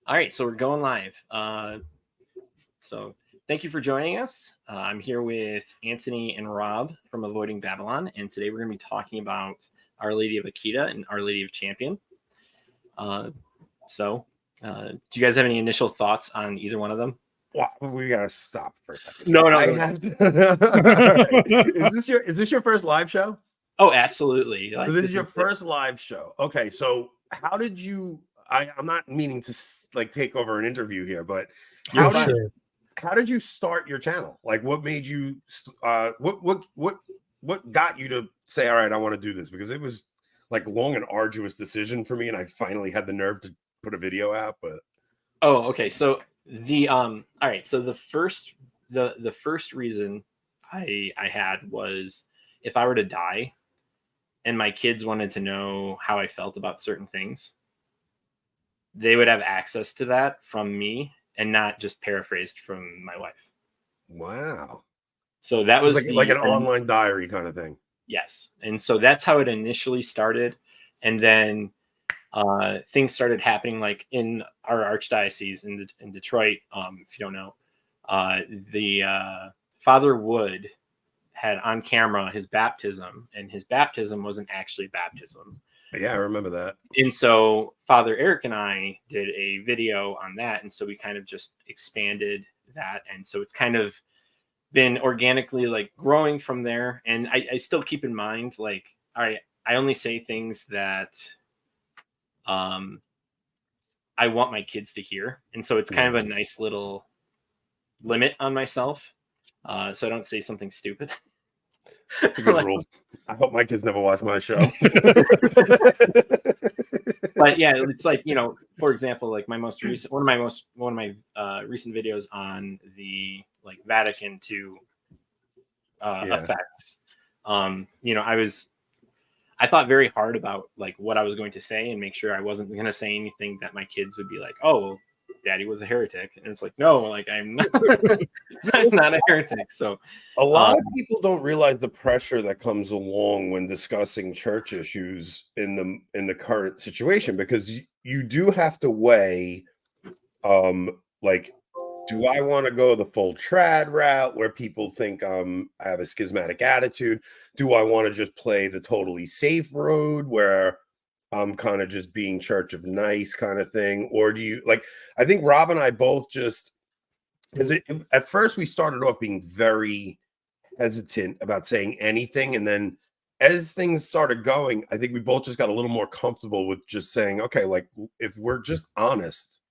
All right, so we're going live. So thank you for joining us. I'm here with Anthony and Rob from Avoiding Babylon, and today we're going to be talking about Our Lady of Akita and Our Lady of Champion. Do you guys have any initial thoughts on either one of them? Well, we gotta stop for a second. No. I have to... Is this your first live show? Oh, absolutely. So this is your first live show. Okay, so how did you? I'm not meaning to like take over an interview here, but how did you start your channel? Like, what made you? What got you to say, all right, I want to do this? Because it was like long and arduous decision for me, and I finally had the nerve to put a video out. But okay. So all right. So the first reason I had was if I were to die, and my kids wanted to know how I felt about certain things, they would have access to that from me and not just paraphrased from my wife. Wow. So that was like an online diary kind of thing. Yes. And so that's how it initially started. And then things started happening like in our archdiocese in Detroit. If you don't know, the Father Wood had on camera his baptism, and his baptism wasn't actually baptism. Yeah, I remember that. And so Father Eric and I did a video on that. And so we kind of just expanded that. And so it's kind of been organically like growing from there. And I still keep in mind, like, all right, I only say things that I want my kids to hear. And so it's kind of a nice little limit on myself. So I don't say something stupid. It's a good rule. I hope my kids never watch my show. But yeah, it's like, you know, for example, like one of my recent videos on the like Vatican II effects. You know, I thought very hard about like what I was going to say and make sure I wasn't going to say anything that my kids would be like, oh, Daddy was a heretic. And it's like, no, like I'm not, I'm not a heretic. So a lot of people don't realize the pressure that comes along when discussing church issues in the current situation, because you do have to weigh like, do I want to go the full trad route where people think I have a schismatic attitude? Do I want to just play the totally safe road where I'm kind of just being church of nice kind of thing? Or do you like, I think Rob and I both just, because at first we started off being very hesitant about saying anything. And then as things started going, I think we both just got a little more comfortable with just saying, okay, like if we're just honest,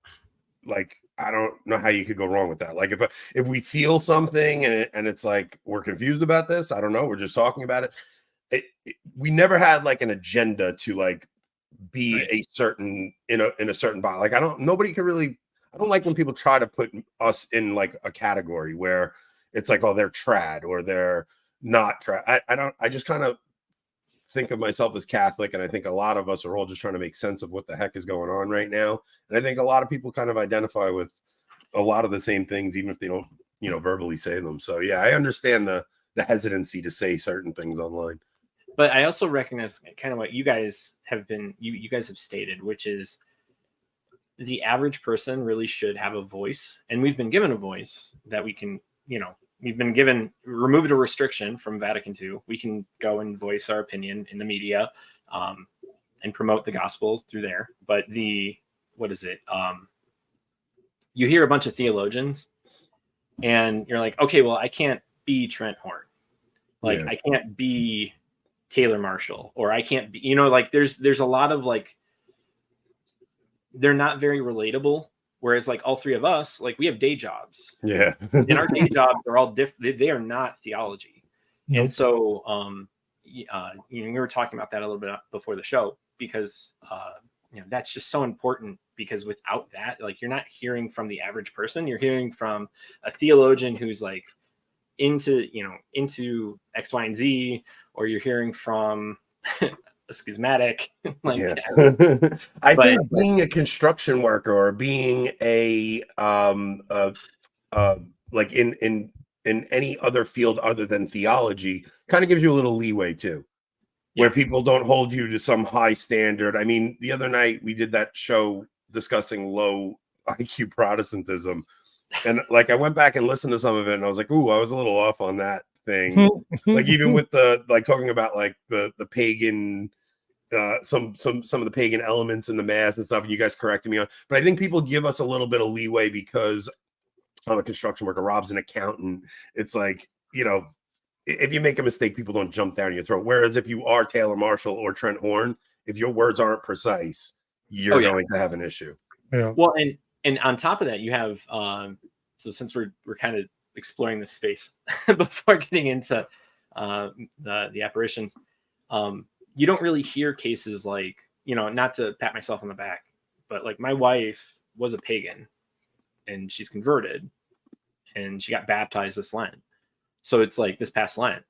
like, I don't know how you could go wrong with that. Like if we feel something and it's like, we're confused about this, I don't know, we're just talking about it. We never had like an agenda to like be a certain in a certain body. Like I don't like when people try to put us in like a category where it's like, oh, they're trad or they're not trad. I just kind of think of myself as Catholic, and I think a lot of us are all just trying to make sense of what the heck is going on right now. And I think a lot of people kind of identify with a lot of the same things, even if they don't, you know, verbally say them. So yeah, I understand the hesitancy to say certain things online. But I also recognize kind of what you guys have been, you guys have stated, which is the average person really should have a voice. And we've been given a voice that we can, you know, we've been removed a restriction from Vatican II. We can go and voice our opinion in the media and promote the gospel through there. But you hear a bunch of theologians and you're like, okay, well, I can't be Trent Horn. Like, I can't be Taylor Marshall, or I can't be, you know, like there's a lot of like, they're not very relatable. Whereas like all three of us, like we have day jobs. Yeah. And our day jobs are all different. They are not theology. Nope. And so, you know, we were talking about that a little bit before the show, because, you know, that's just so important, because without that, like, you're not hearing from the average person. You're hearing from a theologian who's like into X, Y, and Z, or you're hearing from a schismatic. Like, I think being a construction worker or being a like in any other field other than theology kind of gives you a little leeway too, where people don't hold you to some high standard. I mean, the other night we did that show discussing low IQ Protestantism. And like I went back and listened to some of it, and I was like, "Ooh, I was a little off on that thing." Like even with the like talking about like the pagan, some of the pagan elements in the mass and stuff, and you guys corrected me on. But I think people give us a little bit of leeway because I'm a construction worker. Rob's an accountant. It's like, you know, if you make a mistake, people don't jump down your throat. Whereas if you are Taylor Marshall or Trent Horn, if your words aren't precise, you're going to have an issue. Yeah. Well, and on top of that, you have so since we're kind of exploring this space before getting into the apparitions, you don't really hear cases like, you know, not to pat myself on the back, but like my wife was a pagan and she's converted and she got baptized this Lent. So it's like this past Lent.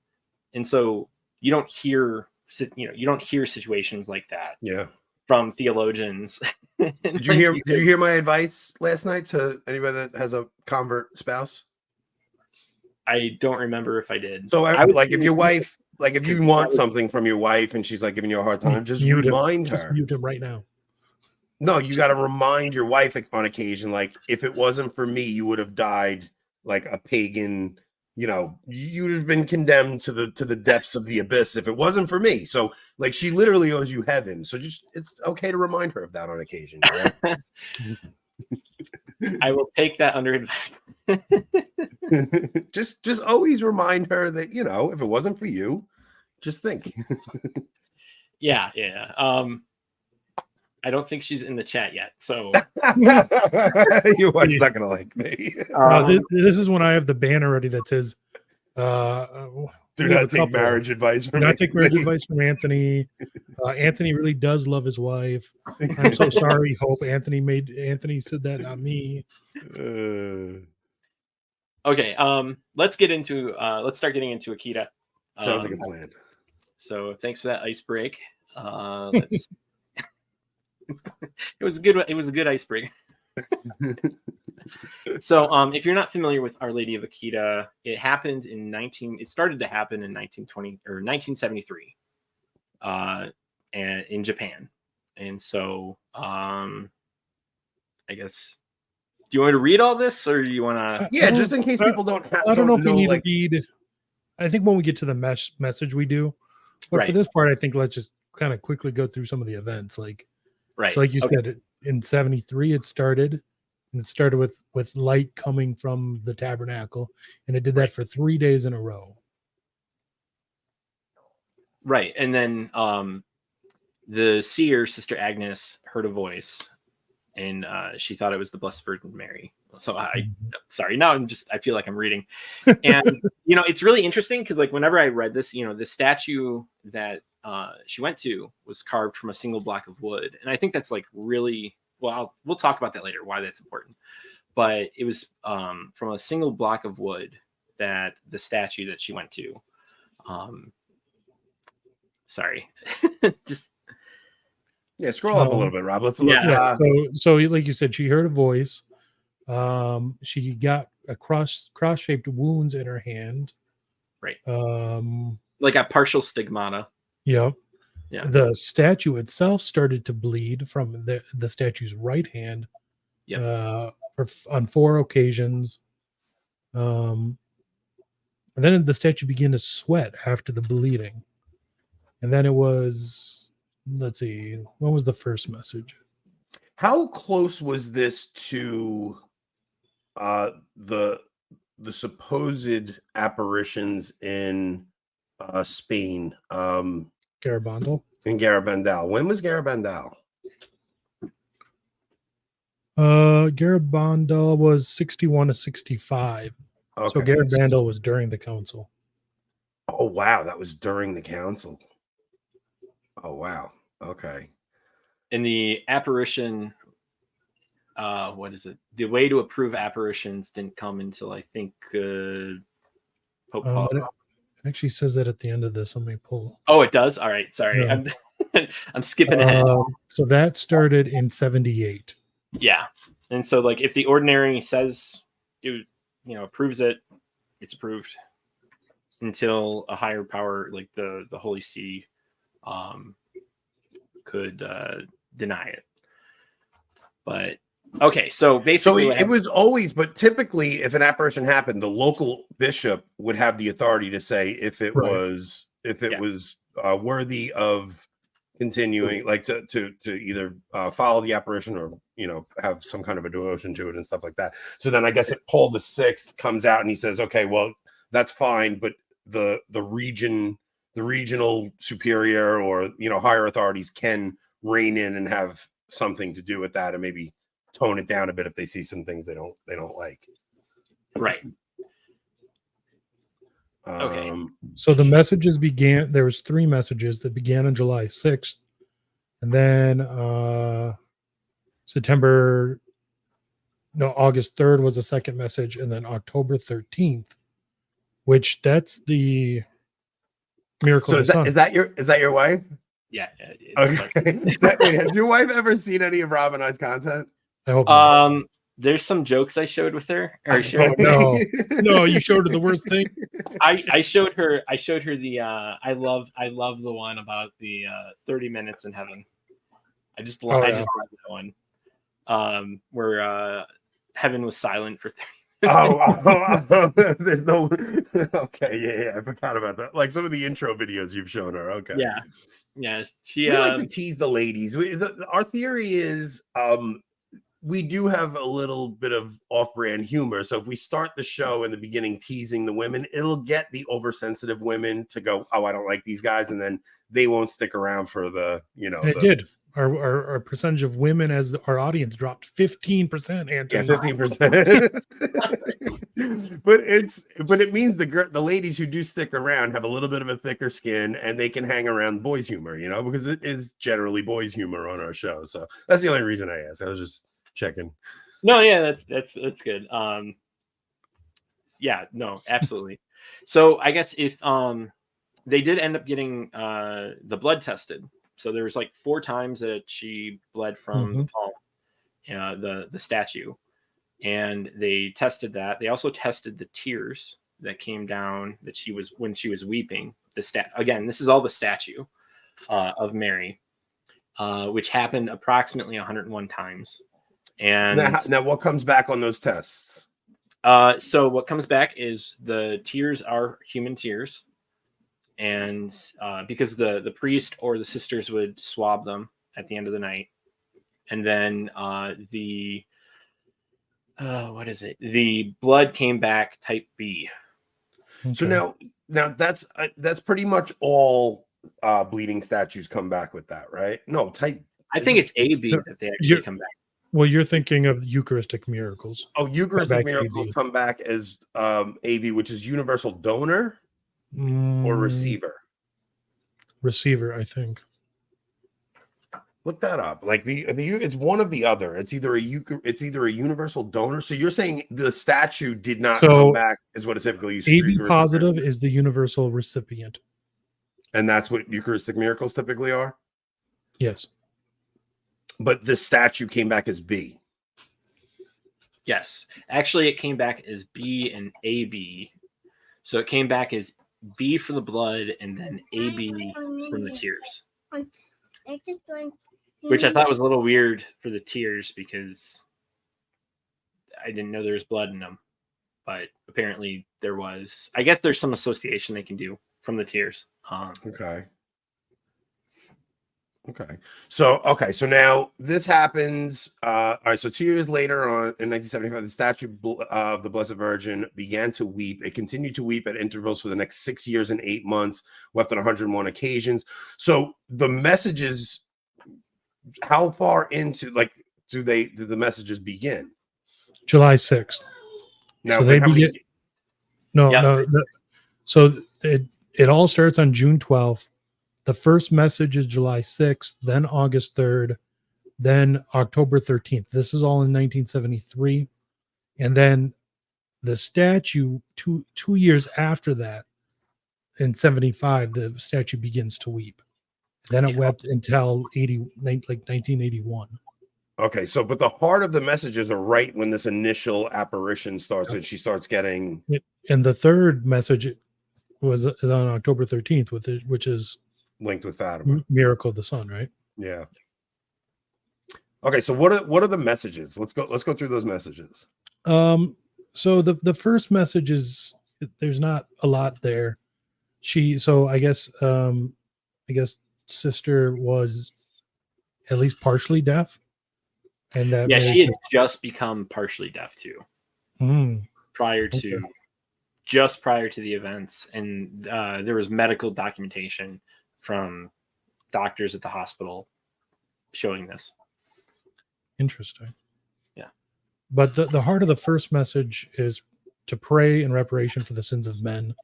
And so you don't hear situations like that. Yeah. From theologians. Did you hear my advice last night to anybody that has a convert spouse? I don't remember if I did. So like if your wife, like if you want something from your wife and she's like giving you a hard time, just remind her. Just mute him right now. No, you got to remind your wife on occasion, like if it wasn't for me, you would have died like a pagan. You know, you'd have been condemned to the depths of the abyss if it wasn't for me. So, like, she literally owes you heaven. So, just it's okay to remind her of that on occasion. Right? I will take that under advice. just always remind her that, you know, if it wasn't for you, just think. Yeah. I don't think she's in the chat yet. So your wife's not gonna like me. This is when I have the banner ready that says, "Do not take marriage advice from Anthony. Anthony really does love his wife. I'm so sorry. Hope Anthony said that, not me." Okay. Let's start getting into Akita. Sounds like a plan. So thanks for that ice break. Let's. It was a good ice break. So if you're not familiar with Our Lady of Akita, it started to happen in 1920 or 1973 and in Japan. And so I guess, do you want to read all this or do you want to? Yeah, just in case people don't have. I don't know if we need to read. I think when we get to the message we do. But for this part, I think let's just kind of quickly go through some of the events. Right. So like you said, in 73 it started, and it started with light coming from the tabernacle, and it did that for 3 days in a row. Right. And then the seer, Sister Agnes, heard a voice, and she thought it was the Blessed Virgin Mary. So sorry, now I feel like I'm reading. And, you know, it's really interesting because like whenever I read this, you know, the statue that she went to was carved from a single block of wood. And I think that's like really, well, we'll talk about that later, why that's important. But it was from a single block of wood that the statue that she went to, sorry, just. Yeah, scroll up a little bit, Rob. Let's so like you said, she heard a voice. She got a cross-shaped wounds in her hand. Right. Like a partial stigmata. Yeah. Yeah. The statue itself started to bleed from the statue's right hand. Yeah. On 4 occasions. And then the statue began to sweat after the bleeding. And then it was, let's see, when was the first message? How close was this to the supposed apparitions in Spain? Garabandal. In Garabandal. When was Garabandal? Garabandal was 61 to 65. Okay. So Garabandal was during the council. Oh wow, that was during the council. Oh wow. Okay. And the apparition, what is it? The way to approve apparitions didn't come until I think Pope Paul. It actually says that at the end of this. Let me pull. Oh, it does. All right, sorry, yeah. I'm skipping ahead. So that started in 78. Yeah, and so like if the ordinary says it, you know, approves it, it's approved until a higher power like the Holy See could deny it. But okay, so So basically, it was always, but typically, if an apparition happened, the local bishop would have the authority to say if it Right. was Yeah. worthy of continuing, like to either follow the apparition or have some kind of a devotion to it and stuff like that. So then I guess Paul VI comes out and he says, okay, well that's fine, but the regional superior or higher authorities can rein in and have something to do with that, and maybe tone it down a bit if they see some things they don't like. right. Okay. So the messages began. There was 3 messages that began on July 6th, and then August 3rd was the second message, and then October 13th, which that's the miracle. So of the sun. is that your wife? Yeah. Okay. Wait, has your wife ever seen any of Rob and I's content? I hope not. There's some jokes I showed with her. Or No, you showed her the worst thing. I showed her the I love the one about the 30 minutes in heaven. I just love that one. Where heaven was silent for 30 minutes. There's no. Okay, yeah, I forgot about that. Like some of the intro videos you've shown her. Okay, yeah. We like to tease the ladies. Our theory is, we do have a little bit of off-brand humor. So if we start the show in the beginning teasing the women, it'll get the oversensitive women to go, "Oh, I don't like these guys," and then they won't stick around for the. It did. Our percentage of women as our audience dropped 15%. Anthony. Yeah, 15%. but it means the ladies who do stick around have a little bit of a thicker skin and they can hang around boys' humor, because it is generally boys' humor on our show. So that's the only reason I asked. I was just checking. No, yeah, that's good. Yeah, no, absolutely. So I guess if they did end up getting the blood tested. So there was like 4 times that she bled from the palm, the statue, and they tested that. They also tested the tears that came down when she was weeping. Again, this is all the statue of Mary, which happened approximately 101 times. And now what comes back on those tests? So what comes back is the tears are human tears. And because the priest or the sisters would swab them at the end of the night, and then the blood came back type B. Okay. So now that's pretty much all bleeding statues come back with that, right? No, type. I think it's AB that they actually come back. Well, you're thinking of Eucharistic miracles. Oh, Eucharistic miracles come back as AB, which is universal donor. Or receiver, I think. Look that up. Like it's one of the other. It's either a universal donor. So you're saying the statue did not come back is what it typically used. AB positive is the universal recipient, and that's what Eucharistic miracles typically are. Yes, but the statue came back as B. Yes, actually, it came back as B and AB. So it came back as B for the blood and then AB from the tears. Which I thought was a little weird for the tears because I didn't know there was blood in them. But apparently there was. I guess there's some association they can do from the tears. Okay. So now this happens. All right. So 2 years later, in 1975, the statue of the Blessed Virgin began to weep. It continued to weep at intervals for the next 6 years and 8 months. Wept on 101 occasions. So the messages, how far into do the messages begin? July 6th. Now so they begin. So it all starts on June 12th. The first message is July 6th, then August 3rd, then October 13th. This is all in 1973. And then the statue, two years after that, in 75, the statue begins to weep. Then it wept until 1981. Okay, so but the heart of the messages are right when this initial apparition starts, and she starts getting. And the third message is on October 13th, which is linked with Fatima. Miracle of the Sun, right? Yeah. Okay, so what are the messages? Let's go through those messages. So the first message is, there's not a lot there. I guess sister was at least partially deaf, and that Yeah, Mary she had said, just become partially deaf too, "Hmm, prior okay, to just prior to the events, and there was medical documentation from doctors at the hospital showing this. interesting." Yeah. But the heart of the first message is to pray in reparation for the sins of men,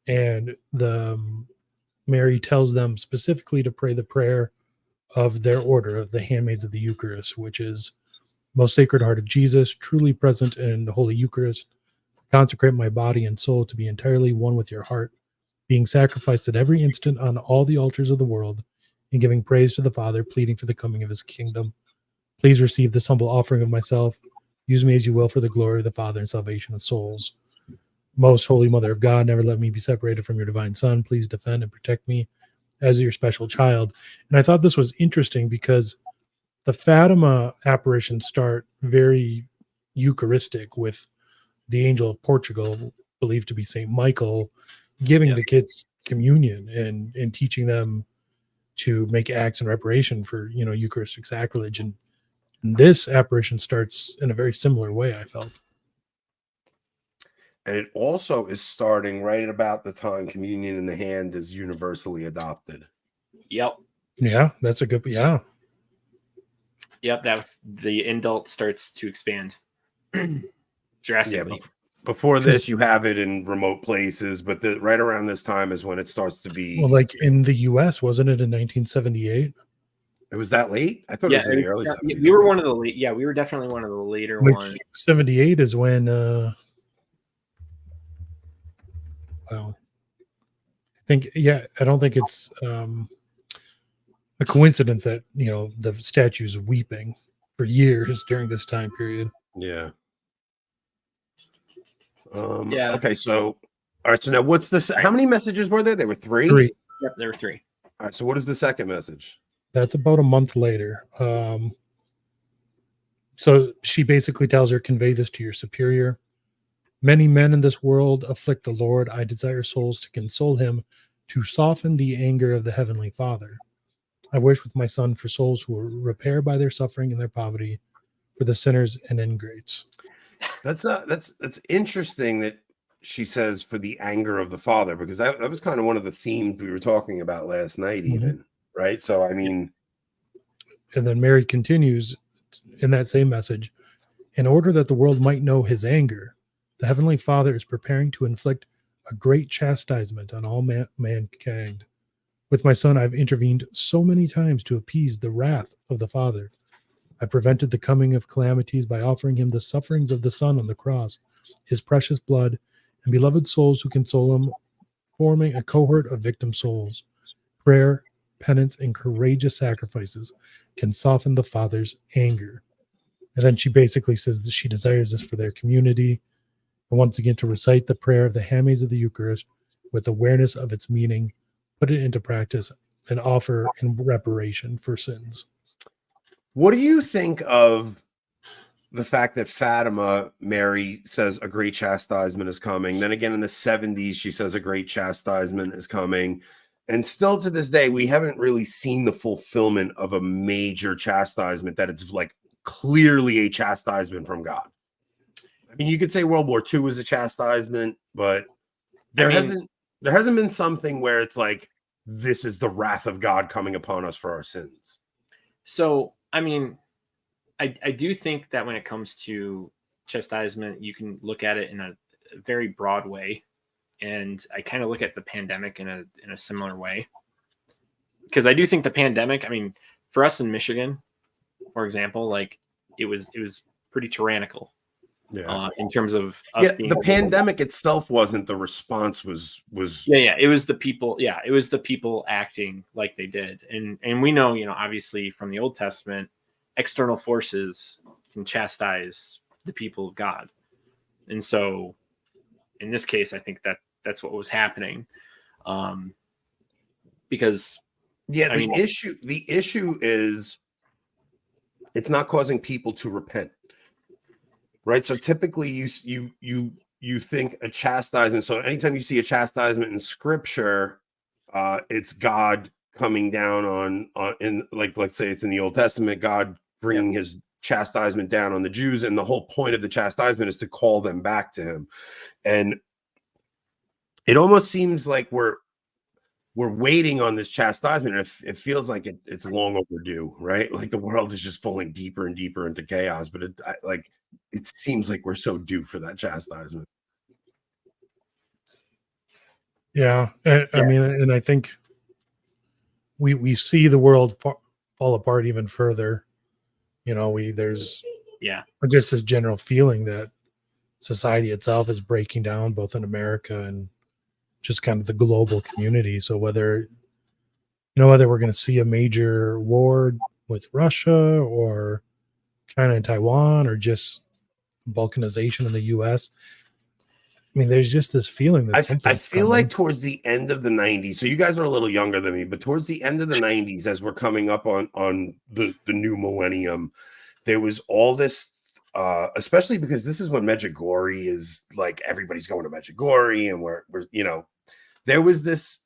and the Mary tells them specifically to pray the prayer of their order of the handmaids of the Eucharist, which is: Most Sacred Heart of Jesus, truly present in the Holy Eucharist, consecrate my body and soul to be entirely one with your heart, being sacrificed at every instant on all the altars of the world, and giving praise to the Father, pleading for the coming of his kingdom. Please receive this humble offering of myself. Use me as you will for the glory of the Father and salvation of souls. Most Holy Mother of God, never let me be separated from your divine Son. Please defend and protect me as your special child. And I thought this was interesting because the Fatima apparitions start very Eucharistic, with the angel of Portugal, believed to be Saint Michael, giving Yeah. the kids communion and teaching them to make acts in reparation for Eucharistic sacrilege. And this apparition starts in a very similar way, I felt. And it also is starting right at about the time communion in the hand is universally adopted. Yep. Yeah, that's a good. Yeah, Yep. That was the indult starts to expand drastically. Before this, because you have it in remote places, but right around this time is when it starts to be. like in the U.S., wasn't it in 1978? It was that late? I thought it Yeah, was in the early 70s. we were one of the late. Yeah, we were definitely one of the later Which ones. 78 is when. Well, I think, yeah, I don't think it's a coincidence that the statue's weeping for years during this time period. Yeah. Yeah. Okay, so all right. So now, what's this? How many messages were there? There were three. Three. Yep, there were three. All right. So what is the second message? That's about a month later. So she basically tells her, convey this to your superior. Many men in this world afflict the Lord. I desire souls to console him, to soften the anger of the Heavenly Father. I wish with my Son for souls who will repair by their suffering and their poverty, for the sinners and ingrates. That's interesting that she says for the anger of the Father, because that was kind of one of the themes we were talking about last night, even right. So I mean, and then Mary continues in that same message: in order that the world might know his anger, the Heavenly Father is preparing to inflict a great chastisement on all mankind. With my Son, I've intervened so many times to appease the wrath of the Father. I prevented the coming of calamities by offering him the sufferings of the Son on the cross, his precious blood, and beloved souls who console him, forming a cohort of victim souls. Prayer, penance, and courageous sacrifices can soften the Father's anger. And then she basically says that she desires this for their community. And once again, to recite the prayer of the handmaids of the Eucharist with awareness of its meaning, put it into practice, and offer in reparation for sins. what do you think of the fact that Fatima, Mary says a great chastisement is coming? Then again, in the 70s, she says a great chastisement is coming. And still to this day, we haven't really seen the fulfillment of a major chastisement that it's like clearly a chastisement from God. I mean, you could say World War II was a chastisement, but there hasn't been something where it's like, this is the wrath of God coming upon us for our sins. So, I mean, I do think that when it comes to chastisement, you can look at it in a very broad way. And I kind of look at the pandemic in a similar way. Because I do think the pandemic, I mean, for us in Michigan, for example, like it was pretty tyrannical. Yeah. In terms of us being the pandemic itself wasn't, the response was it was the people. Yeah, it was the people acting like they did. And we know, obviously from the Old Testament, external forces can chastise the people of God. And so in this case, I think that's what was happening. Because the issue is it's not causing people to repent, right? So typically you think a chastisement. So anytime you see a chastisement in scripture, it's God coming down on in, like, let's say it's in the Old Testament, God bringing his chastisement down on the Jews, and the whole point of the chastisement is to call them back to him. And it almost seems like we're waiting on this chastisement. It feels like it's long overdue, right? Like the world is just falling deeper and deeper into chaos, but it seems like we're so due for that chastisement. Yeah, I mean, and I think we see the world fall apart even further. You know, there's just this general feeling that society itself is breaking down, both in America and just kind of the global community. So whether we're going to see a major war with Russia or China and Taiwan, or just balkanization in the U.S., I mean, there's just this feeling that I feel like towards the end of the 90s, so you guys are a little younger than me, but towards the end of the 90s, as we're coming up on the new millennium, there was all this, especially because this is when Medjugorje is like, everybody's going to Medjugorje, and we're there was this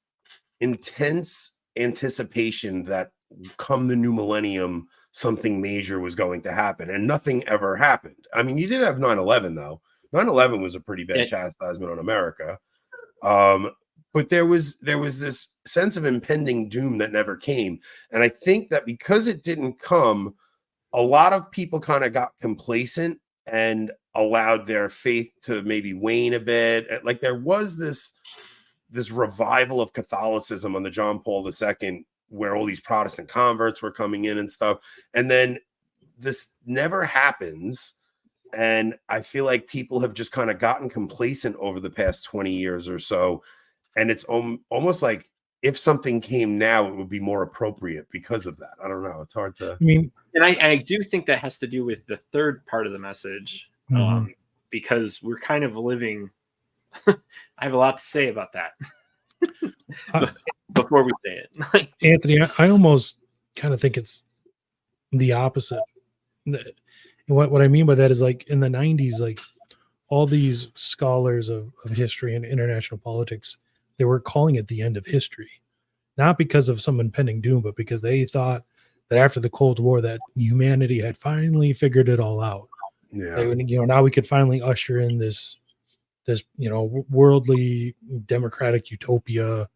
intense anticipation that come the new millennium, something major was going to happen, and nothing ever happened. I mean, you did have 9/11 though. 9/11 was a pretty bad chastisement on America. But there was this sense of impending doom that never came. And I think that because it didn't come, a lot of people kind of got complacent and allowed their faith to maybe wane a bit. Like there was this revival of Catholicism on the John Paul II, where all these Protestant converts were coming in and stuff. And then this never happens. And I feel like people have just kind of gotten complacent over the past 20 years or so. And it's almost like if something came now, it would be more appropriate because of that. I don't know. It's hard to. I mean, and I do think that has to do with the third part of the message, because we're kind of living. I have a lot to say about that before we say it. Anthony, I almost kind of think it's the opposite. What I mean by that is, like, in the 90s, like all these scholars of history and international politics, they were calling it the end of history, not because of some impending doom, but because they thought that after the Cold War that humanity had finally figured it all out. Yeah. Now we could finally usher in this worldly democratic utopia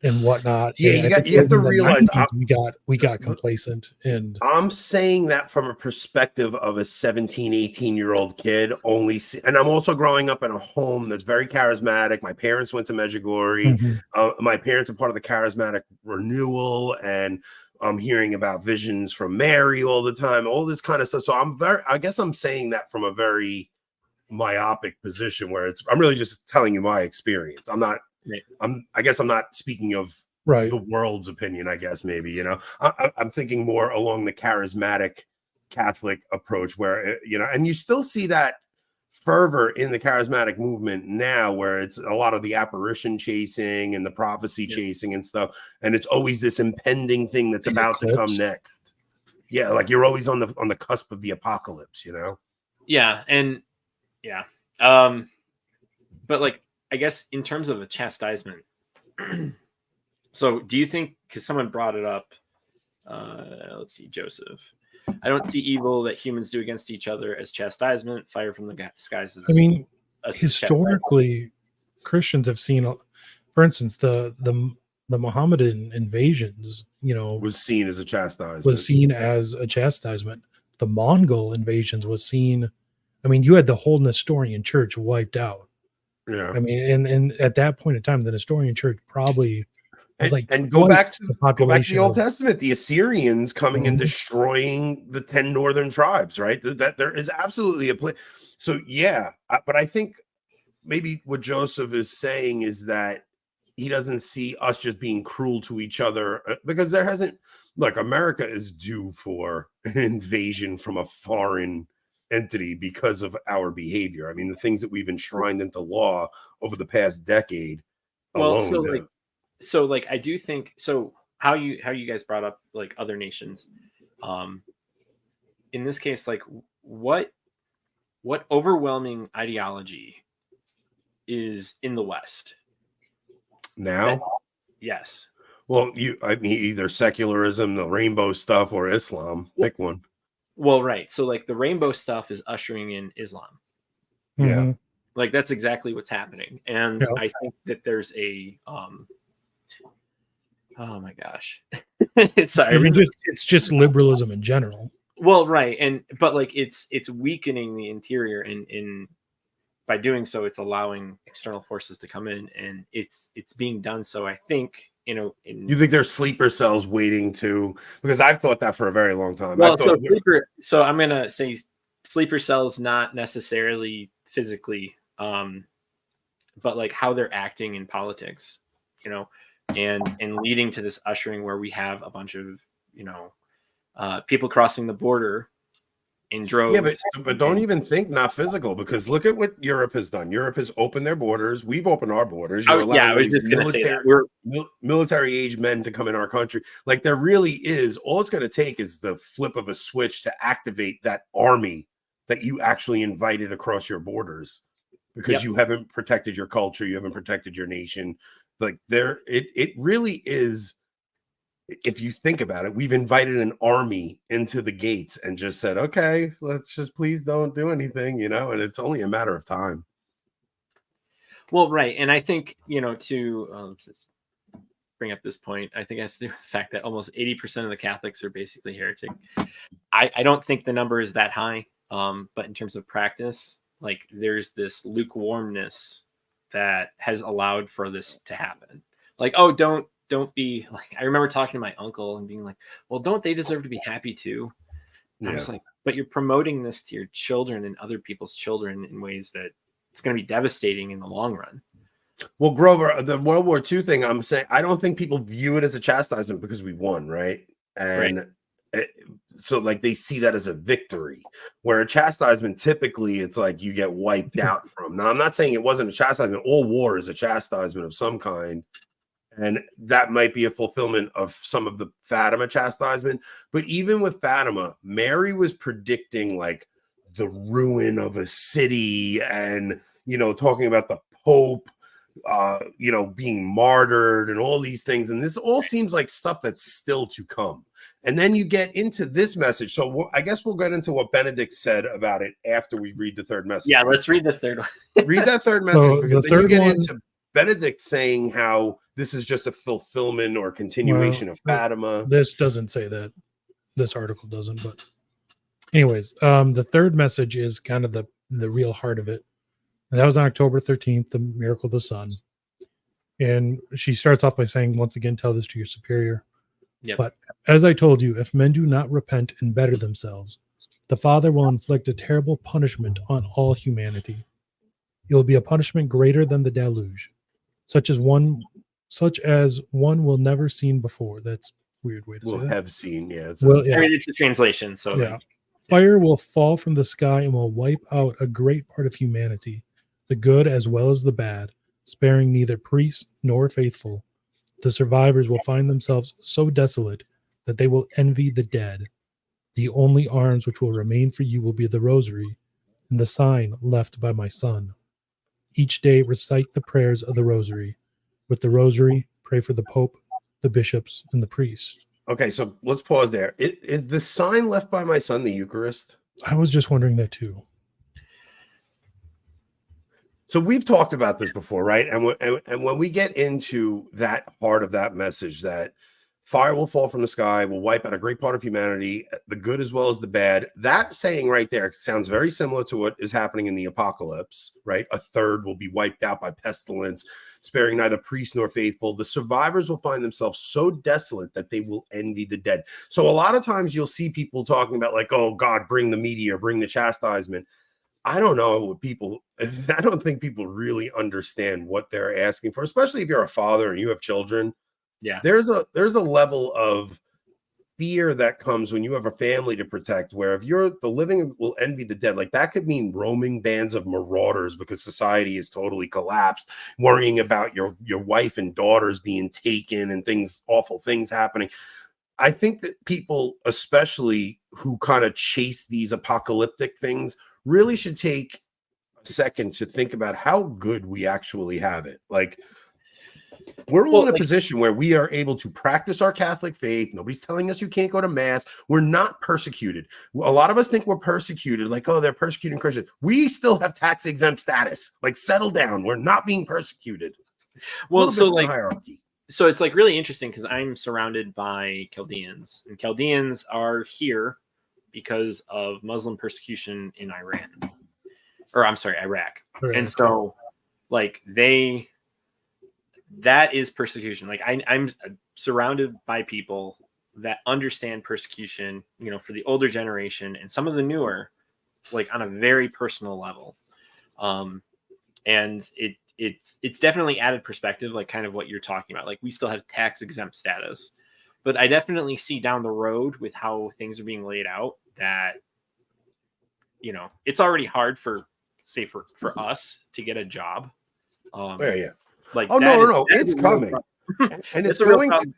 and whatnot. Yeah, and you have to realize 90s, we got complacent. And I'm saying that from a perspective of a 17, 18-year-old kid and I'm also growing up in a home that's very charismatic. My parents went to Medjugorje. My parents are part of the charismatic renewal, and I'm hearing about visions from Mary all the time, all this kind of stuff. So I guess I'm saying that from a very myopic position, where I'm really just telling you my experience. I guess I'm not speaking of the world's opinion, I guess, maybe, I'm thinking more along the charismatic Catholic approach, where, and you still see that fervor in the charismatic movement now, where it's a lot of the apparition chasing and the prophecy chasing and stuff. And it's always this impending thing that's about to come next. Yeah. Like you're always on the cusp of the apocalypse, Yeah. And yeah. But like, I guess in terms of a chastisement, so do you think, because someone brought it up, let's see, Joseph, I don't see evil that humans do against each other as chastisement. Fire from the skies is, I mean, historically, Christians have seen, for instance, the Mohammedan invasions, was seen as a chastisement. The Mongol invasions was seen. I mean, you had the whole Nestorian church wiped out. Yeah. I mean, and at that point in time, the Nestorian church probably was go back to the Old Testament, the Assyrians coming and destroying the 10 northern tribes, right? That there is absolutely a place. So yeah, but I think maybe what Joseph is saying is that he doesn't see us just being cruel to each other, because America is due for an invasion from a foreign entity because of our behavior. I mean, the things that we've enshrined into law over the past decade alone. So I do think so. How you guys brought up like other nations, in this case, like what overwhelming ideology is in the West? Now, Yes. well, I mean, either secularism, the rainbow stuff, or Islam. Pick one. Well, right. So like the rainbow stuff is ushering in Islam. Yeah. Mhm. Like that's exactly what's happening. And Yeah. I think that there's a oh my gosh. Sorry. I mean, it's just liberalism in general. Well, right. But like it's weakening the interior, and in by doing so it's allowing external forces to come in, and it's being done. So I think, You think there's sleeper cells waiting to, because I've thought that for a very long time. Well, so I'm gonna say sleeper cells, not necessarily physically, but like how they're acting in politics, and leading to this ushering where we have a bunch of people crossing the border in droves. Yeah, but don't even think not physical, because look at what Europe has done. Europe has opened their borders. We've opened our borders. You're allowing I was these just gonna say that. military age men to come in our country. Like there really is. All it's going to take is the flip of a switch to activate that army that you actually invited across your borders, because you haven't protected your culture, you haven't protected your nation. Like it really is. If you think about it, we've invited an army into the gates and just said, okay, let's just please don't do anything, and it's only a matter of time. Well, right. And I think, to let's just bring up this point, I think it has to do with the fact that almost 80% of the Catholics are basically heretic. I don't think the number is that high. But in terms of practice, like there's this lukewarmness that has allowed for this to happen. Like, oh, don't be like, I remember talking to my uncle and being like, well, don't they deserve to be happy too? I was like, but you're promoting this to your children and other people's children in ways that it's going to be devastating in the long run. Well, Grover, the World War II thing, I'm saying, I don't think people view it as a chastisement because we won, right? And so like they see that as a victory, where a chastisement, typically it's like you get wiped out from. Now, I'm not saying it wasn't a chastisement. All war is a chastisement of some kind. And that might be a fulfillment of some of the Fatima chastisement. But even with Fatima, Mary was predicting like the ruin of a city and, talking about the Pope, being martyred and all these things. And this all seems like stuff that's still to come. And then you get into this message. So I guess we'll get into what Benedict said about it after we read the third message. Yeah, let's read the third one. Read that third message, because then you get into Benedict saying how this is just a fulfillment or continuation of Fatima. This doesn't say that. This article doesn't, but anyways, the third message is kind of the real heart of it. And that was on October 13th, the miracle of the sun. And she starts off by saying, once again, tell this to your superior. Yep. But as I told you, if men do not repent and better themselves, the Father will inflict a terrible punishment on all humanity. It will be a punishment greater than the deluge, such as one will never seen before. That's a weird way to say that. Have seen, yeah. I mean, it's a translation, so yeah. Fire will fall from the sky and will wipe out a great part of humanity, the good as well as the bad, sparing neither priest nor faithful. The survivors will find themselves so desolate that they will envy the dead. The only arms which will remain for you will be the rosary and the sign left by my son. Each day recite the prayers of the rosary. With the rosary, pray for the Pope, the bishops, and the priests. Okay, so let's pause there. Is the sign left by my son the Eucharist? I was just wondering that too. So we've talked about this before, right? And when we get into that part of that message, that fire will fall from the sky, will wipe out a great part of humanity, the good as well as the bad, that saying right there sounds very similar to what is happening in the apocalypse, right? A third will be wiped out by pestilence, sparing neither priest nor faithful. The survivors will find themselves so desolate that they will envy the dead. So a lot of times you'll see people talking about like, oh, God, bring the meteor, bring the chastisement. I don't know what people, I don't think people really understand what they're asking for, especially if you're a father and you have children. Yeah. There's a level of fear that comes when you have a family to protect, where if you're the living will envy the dead, like that could mean roaming bands of marauders because society is totally collapsed, worrying about your wife and daughters being taken and awful things happening. I think that people, especially who kind of chase these apocalyptic things really should take a second to think about how good we actually have it. Like, we're all Well, in a like, position where we are able to practice our Catholic faith. Nobody's telling us you can't go to mass. We're not persecuted. A lot of us think we're persecuted, like, oh, they're persecuting Christians. We still have tax exempt status. Like, settle down. We're not being persecuted. A well, little bit so from the like, hierarchy. so it's like really interesting because I'm surrounded by Chaldeans, and Chaldeans are here because of Muslim persecution in Iran, or I'm sorry, Iraq. Right. And so, like, that is persecution. Like, I'm surrounded by people that understand persecution, you know, for the older generation and some of the newer, like, on a very personal level. And it's definitely added perspective, like kind of what you're talking about. Like, we still have tax exempt status, but I definitely see down the road with how things are being laid out that, you know, it's already hard for, say, for us to get a job. Yeah. Like, Oh, no. It's coming. And it's a real going to problem.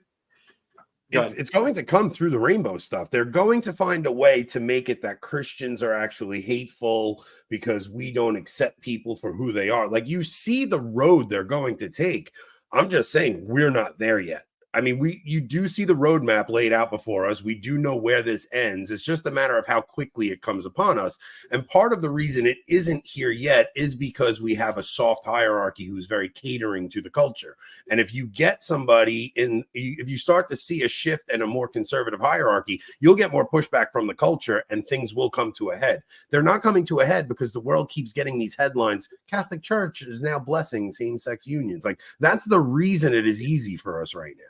it's going to come through the rainbow stuff. They're going to find a way to make it that Christians are actually hateful because we don't accept people for who they are. Like, you see the road they're going to take. I'm just saying we're not there yet. I mean, you do see the roadmap laid out before us. We do know where this ends. It's just a matter of how quickly it comes upon us. And part of the reason it isn't here yet is because we have a soft hierarchy who's very catering to the culture. And if you get somebody if you start to see a shift and a more conservative hierarchy, you'll get more pushback from the culture and things will come to a head. They're not coming to a head because the world keeps getting these headlines. Catholic Church is now blessing same-sex unions. Like, that's the reason it is easy for us right now.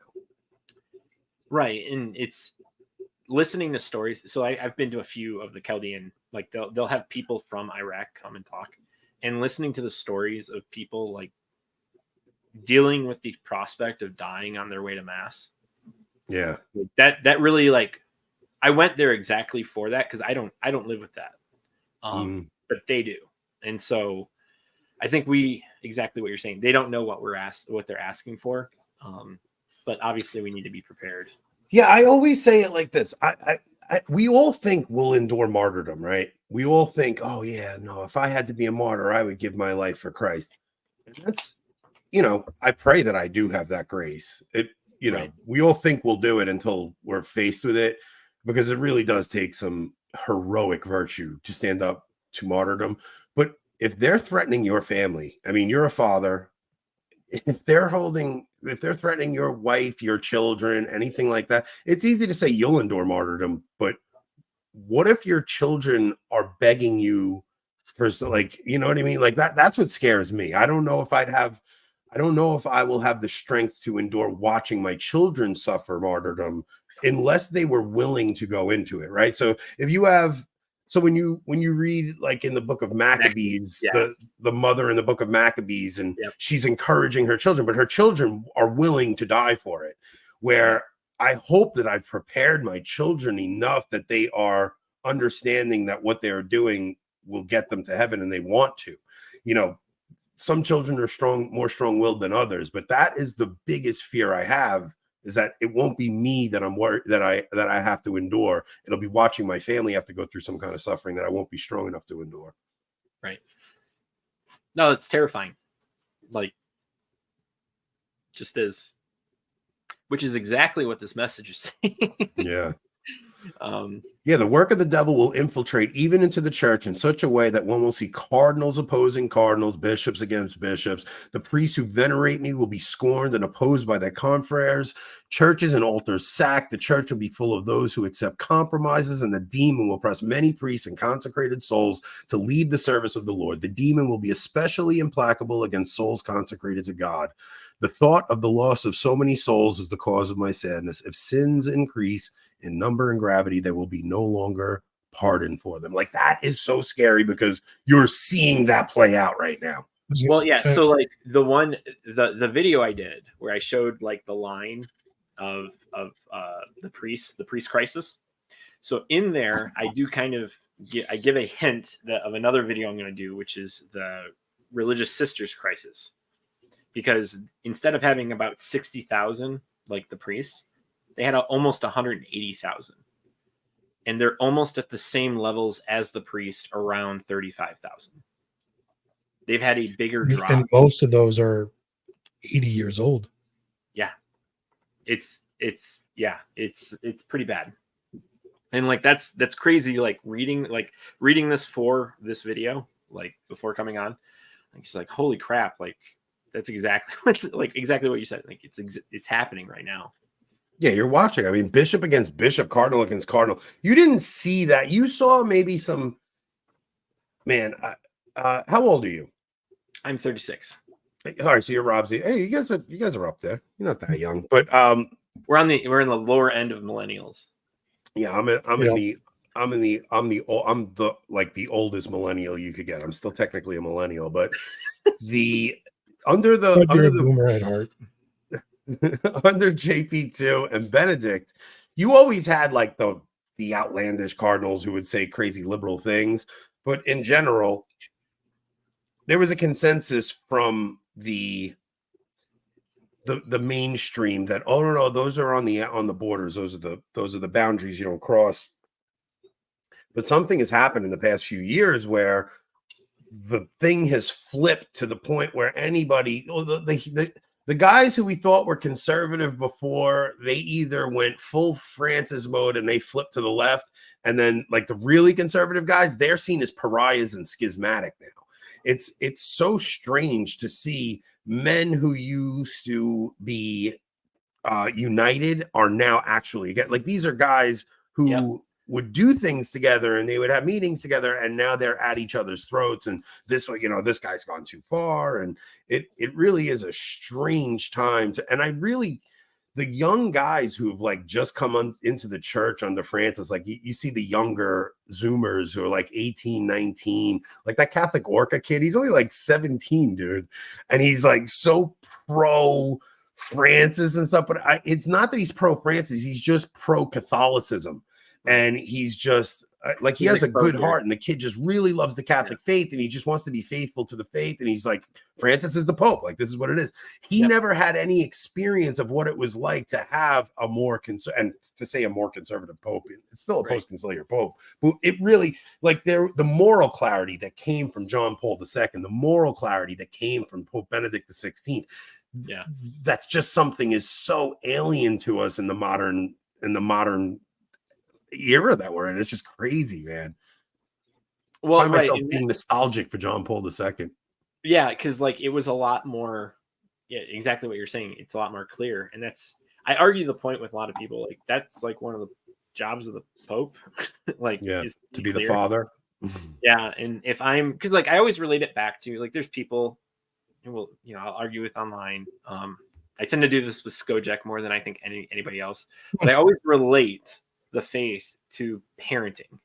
Right. And it's listening to stories. So I've been to a few of the Chaldean, like, they'll have people from Iraq come and talk, and listening to the stories of people, like, dealing with the prospect of dying on their way to mass. Yeah. That really, like, I went there exactly for that, because I don't live with that. But they do. And so I think exactly what you're saying. They don't know what they're asking for. But obviously we need to be prepared. Yeah, I always say it like this. We all think we'll endure martyrdom, right? We all think, oh yeah, no, if I had to be a martyr, I would give my life for Christ. And that's, I pray that I do have that grace. Right. We all think we'll do it until we're faced with it, because it really does take some heroic virtue to stand up to martyrdom. But if they're threatening your family, I mean, you're a father. If they're threatening your wife, your children, anything like that, it's easy to say you'll endure martyrdom. But what if your children are begging you for, like, you know what I mean? Like, that's what scares me. I don't know if I will have the strength to endure watching my children suffer martyrdom unless they were willing to go into it. Right. So when you read, like, in the book of Maccabees, Yeah. the mother in the book of Maccabees, and Yep. she's encouraging her children, but her children are willing to die for it. Where I hope that I've prepared my children enough that they are understanding that what they're doing will get them to heaven, and they want to. Some children are more strong-willed than others, but that is the biggest fear I have, is that it won't be me that I'm worried that I have to endure. It'll be watching my family have to go through some kind of suffering that I won't be strong enough to endure. Right. No, it's terrifying. Like, just is. Which is exactly what this message is saying. Yeah. Yeah, the work of the devil will infiltrate even into the church in such a way that one will see cardinals opposing cardinals, bishops against bishops. The priests who venerate me will be scorned and opposed by their confreres. Churches and altars sacked. The church will be full of those who accept compromises, and the demon will press many priests and consecrated souls to leave the service of the Lord. The demon will be especially implacable against souls consecrated to God. The thought of the loss of so many souls is the cause of my sadness. If sins increase in number and gravity, there will be no longer pardon for them. Like, that is so scary because you're seeing that play out right now. Well, yeah. So, like, the video I did where I showed, like, the line of the priest crisis. So in there, I do kind of give a hint of another video I'm going to do, which is the religious sisters crisis. Because instead of having about 60,000, like the priests, they had almost 180,000. and they're almost at the same levels as the priest, around 35,000. They've had a bigger drop. And most of those are 80 years old. Yeah. It's pretty bad. And like that's crazy. Like reading this for this video, like before coming on, like it's like, holy crap, like that's exactly what you said. Like it's happening right now. Yeah, you're watching. I mean, bishop against bishop, cardinal against cardinal. You didn't see that. You saw maybe some, man. How old are you? I'm 36. All right, so you're Rob's. Hey, you guys are up there. You're not that young, but we're in the lower end of millennials. Yeah, I'm the oldest millennial you could get. I'm still technically a millennial, but under boomer at heart. Under JP2 and Benedict, you always had like the outlandish cardinals who would say crazy liberal things, but in general, there was a consensus from the mainstream that, oh no, those are on the borders, those are the boundaries you don't cross. But something has happened in the past few years where the thing has flipped to the point where anybody, the guys who we thought were conservative before, they either went full Francis mode and they flipped to the left, and then like the really conservative guys, they're seen as pariahs and schismatic now. It's so strange to see men who used to be united are now actually, again, like these are guys who would do things together and they would have meetings together, and now they're at each other's throats, and this way, this guy's gone too far, and it really is a strange time the young guys who have like just come into the church under Francis, like you see the younger Zoomers who are like 18, 19, like that Catholic Orca kid, he's only like 17, dude. And he's like so pro Francis and stuff, but it's not that he's pro Francis, he's just pro Catholicism. And he's just like, he has a good heart, and the kid just really loves the Catholic faith, and he just wants to be faithful to the faith. And he's like, Francis is the Pope. Like, this is what it is. He never had any experience of what it was like to have a more conservative Pope. It's still a post-conciliar Pope, but it really, like, the moral clarity that came from John Paul II, the moral clarity that came from Pope Benedict XVI. Yeah, that's just something is so alien to us in the modern era that we're in. It's just crazy, man. Well, I find myself being nostalgic for John Paul II. Yeah, because like it was a lot more, exactly what you're saying. It's a lot more clear, and I argue the point with a lot of people. Like that's like one of the jobs of the Pope, like to be the father. Yeah, and because like I always relate it back to, like, there's people who will, I'll argue with online. I tend to do this with Skojek more than I think anybody else, but I always relate the faith to parenting.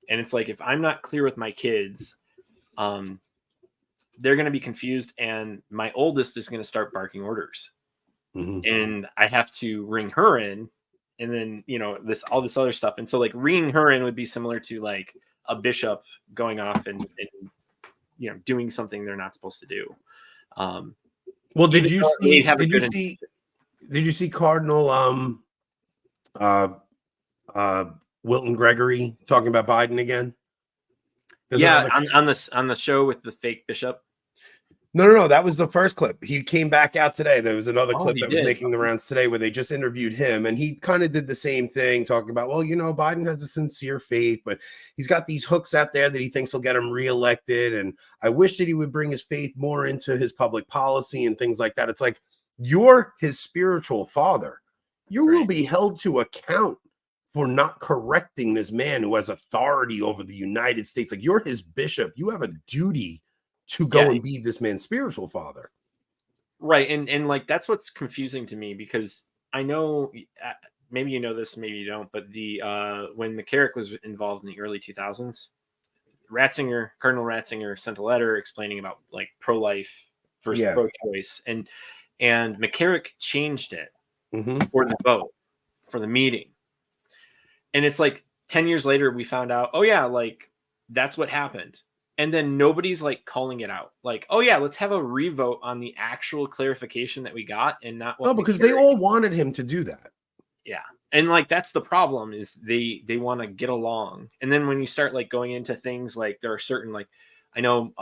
And it's like, if I'm not clear with my kids, they're going to be confused, and my oldest is going to start barking orders. And I have to ring her in, and then, all this other stuff. And so like ringing her in would be similar to like a bishop going off and doing something they're not supposed to do. Well, did you see Cardinal Wilton Gregory talking about Biden again? On the show with the fake bishop. No, that was the first clip. He came back out today. There was another clip that was making the rounds today where they just interviewed him, and he kind of did the same thing, talking about, well, Biden has a sincere faith, but he's got these hooks out there that he thinks will get him reelected, and I wish that he would bring his faith more into his public policy and things like that. It's like, you're his spiritual father. You will be held to account for not correcting this man who has authority over the United States. Like, you're his bishop. You have a duty to go and be this man's spiritual father. Right. And like, that's what's confusing to me, because I know, maybe you know this, maybe you don't, but when McCarrick was involved in the early 2000s, Cardinal Ratzinger sent a letter explaining about like pro-life versus pro-choice, and McCarrick changed it for the vote, for the meeting. And it's like 10 years later, we found out, oh yeah, like that's what happened. And then nobody's like calling it out. Like, oh yeah, let's have a revote on the actual clarification that we got, and not what. No, because they all wanted him to do that. Yeah. And like that's the problem is they want to get along. And then when you start like going into things like there are certain like I know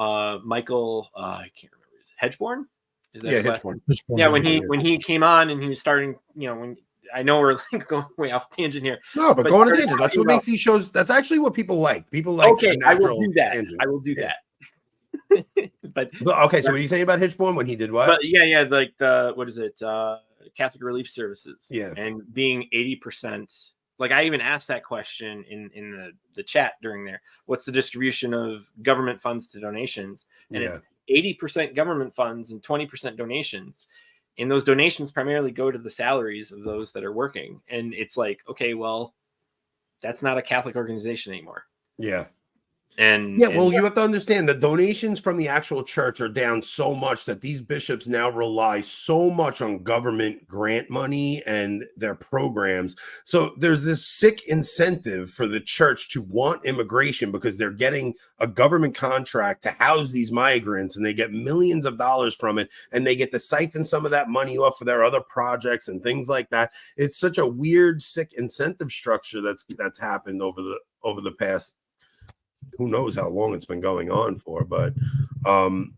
Michael I can't remember Hedgeborn, is that his last Hitchborn. yeah, Hedgeborn, when he came on and he was starting, you know, when I know we're like going way off tangent here. No, but go on a started tangent. That's talking what about- makes these shows. That's actually what people like. People like okay, a natural tangent. I will do Yeah. that. but Okay, so what are you saying about Hitchborn when he did what? but yeah, like the what is it? Catholic Relief Services. Yeah. And being 80%. Like I even asked that question in the chat during there. What's the distribution of government funds to donations? And Yeah. it's 80% government funds and 20% donations. And those donations primarily go to the salaries of those that are working. And it's like, okay, well, that's not a Catholic organization anymore. Yeah. And Yeah, well, you have to understand the donations from the actual church are down so much that these bishops now rely so much on government grant money and their programs. So there's this sick incentive for the church to want immigration because they're getting a government contract to house these migrants and they get millions of dollars from it and they get to siphon some of that money off for their other projects and things like that. It's such a weird, sick incentive structure that's happened over the past who knows how long it's been going on for, but I'm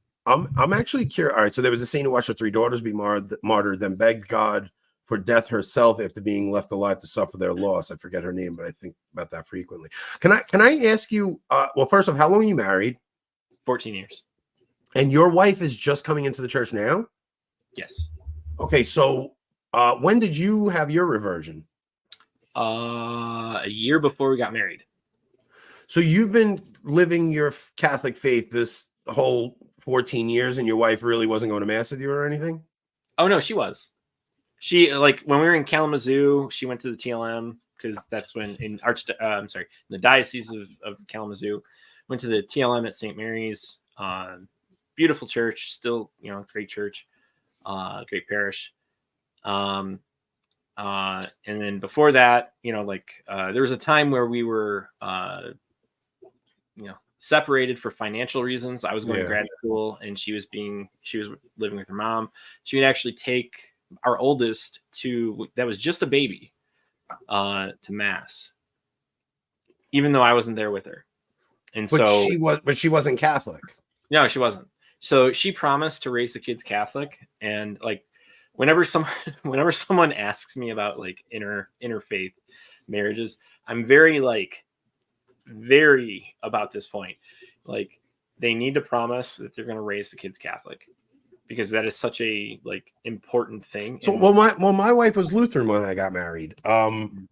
actually curious. All right, so there was a saint who watched her 3 daughters be martyred, then begged God for death herself after being left alive to suffer their loss. I forget her name, but I think about that frequently. Can I ask you? Well, first off, how long are you married? 14 years. And your wife is just coming into the church now? Yes. Okay, so when did you have your reversion? A year before we got married. So you've been living your Catholic faith this whole 14 years and your wife really wasn't going to mass with you or anything? Oh no, she was. She like when we were in Kalamazoo, she went to the TLM because that's when in the Diocese of Kalamazoo, went to the TLM at St. Mary's. Beautiful church, still, you know, great church, great parish. And then before that, you know, like there was a time where we were separated for financial reasons. I was going to grad school and she was living with her mom. She would actually take our oldest that was just a baby to mass, even though I wasn't there with her. And but she wasn't Catholic. No, she wasn't. So she promised to raise the kids Catholic. And like, whenever someone asks me about like interfaith marriages, I'm very about this point. Like, they need to promise that they're going to raise the kids Catholic, because that is such a like important thing. So my wife was Lutheran when I got married. And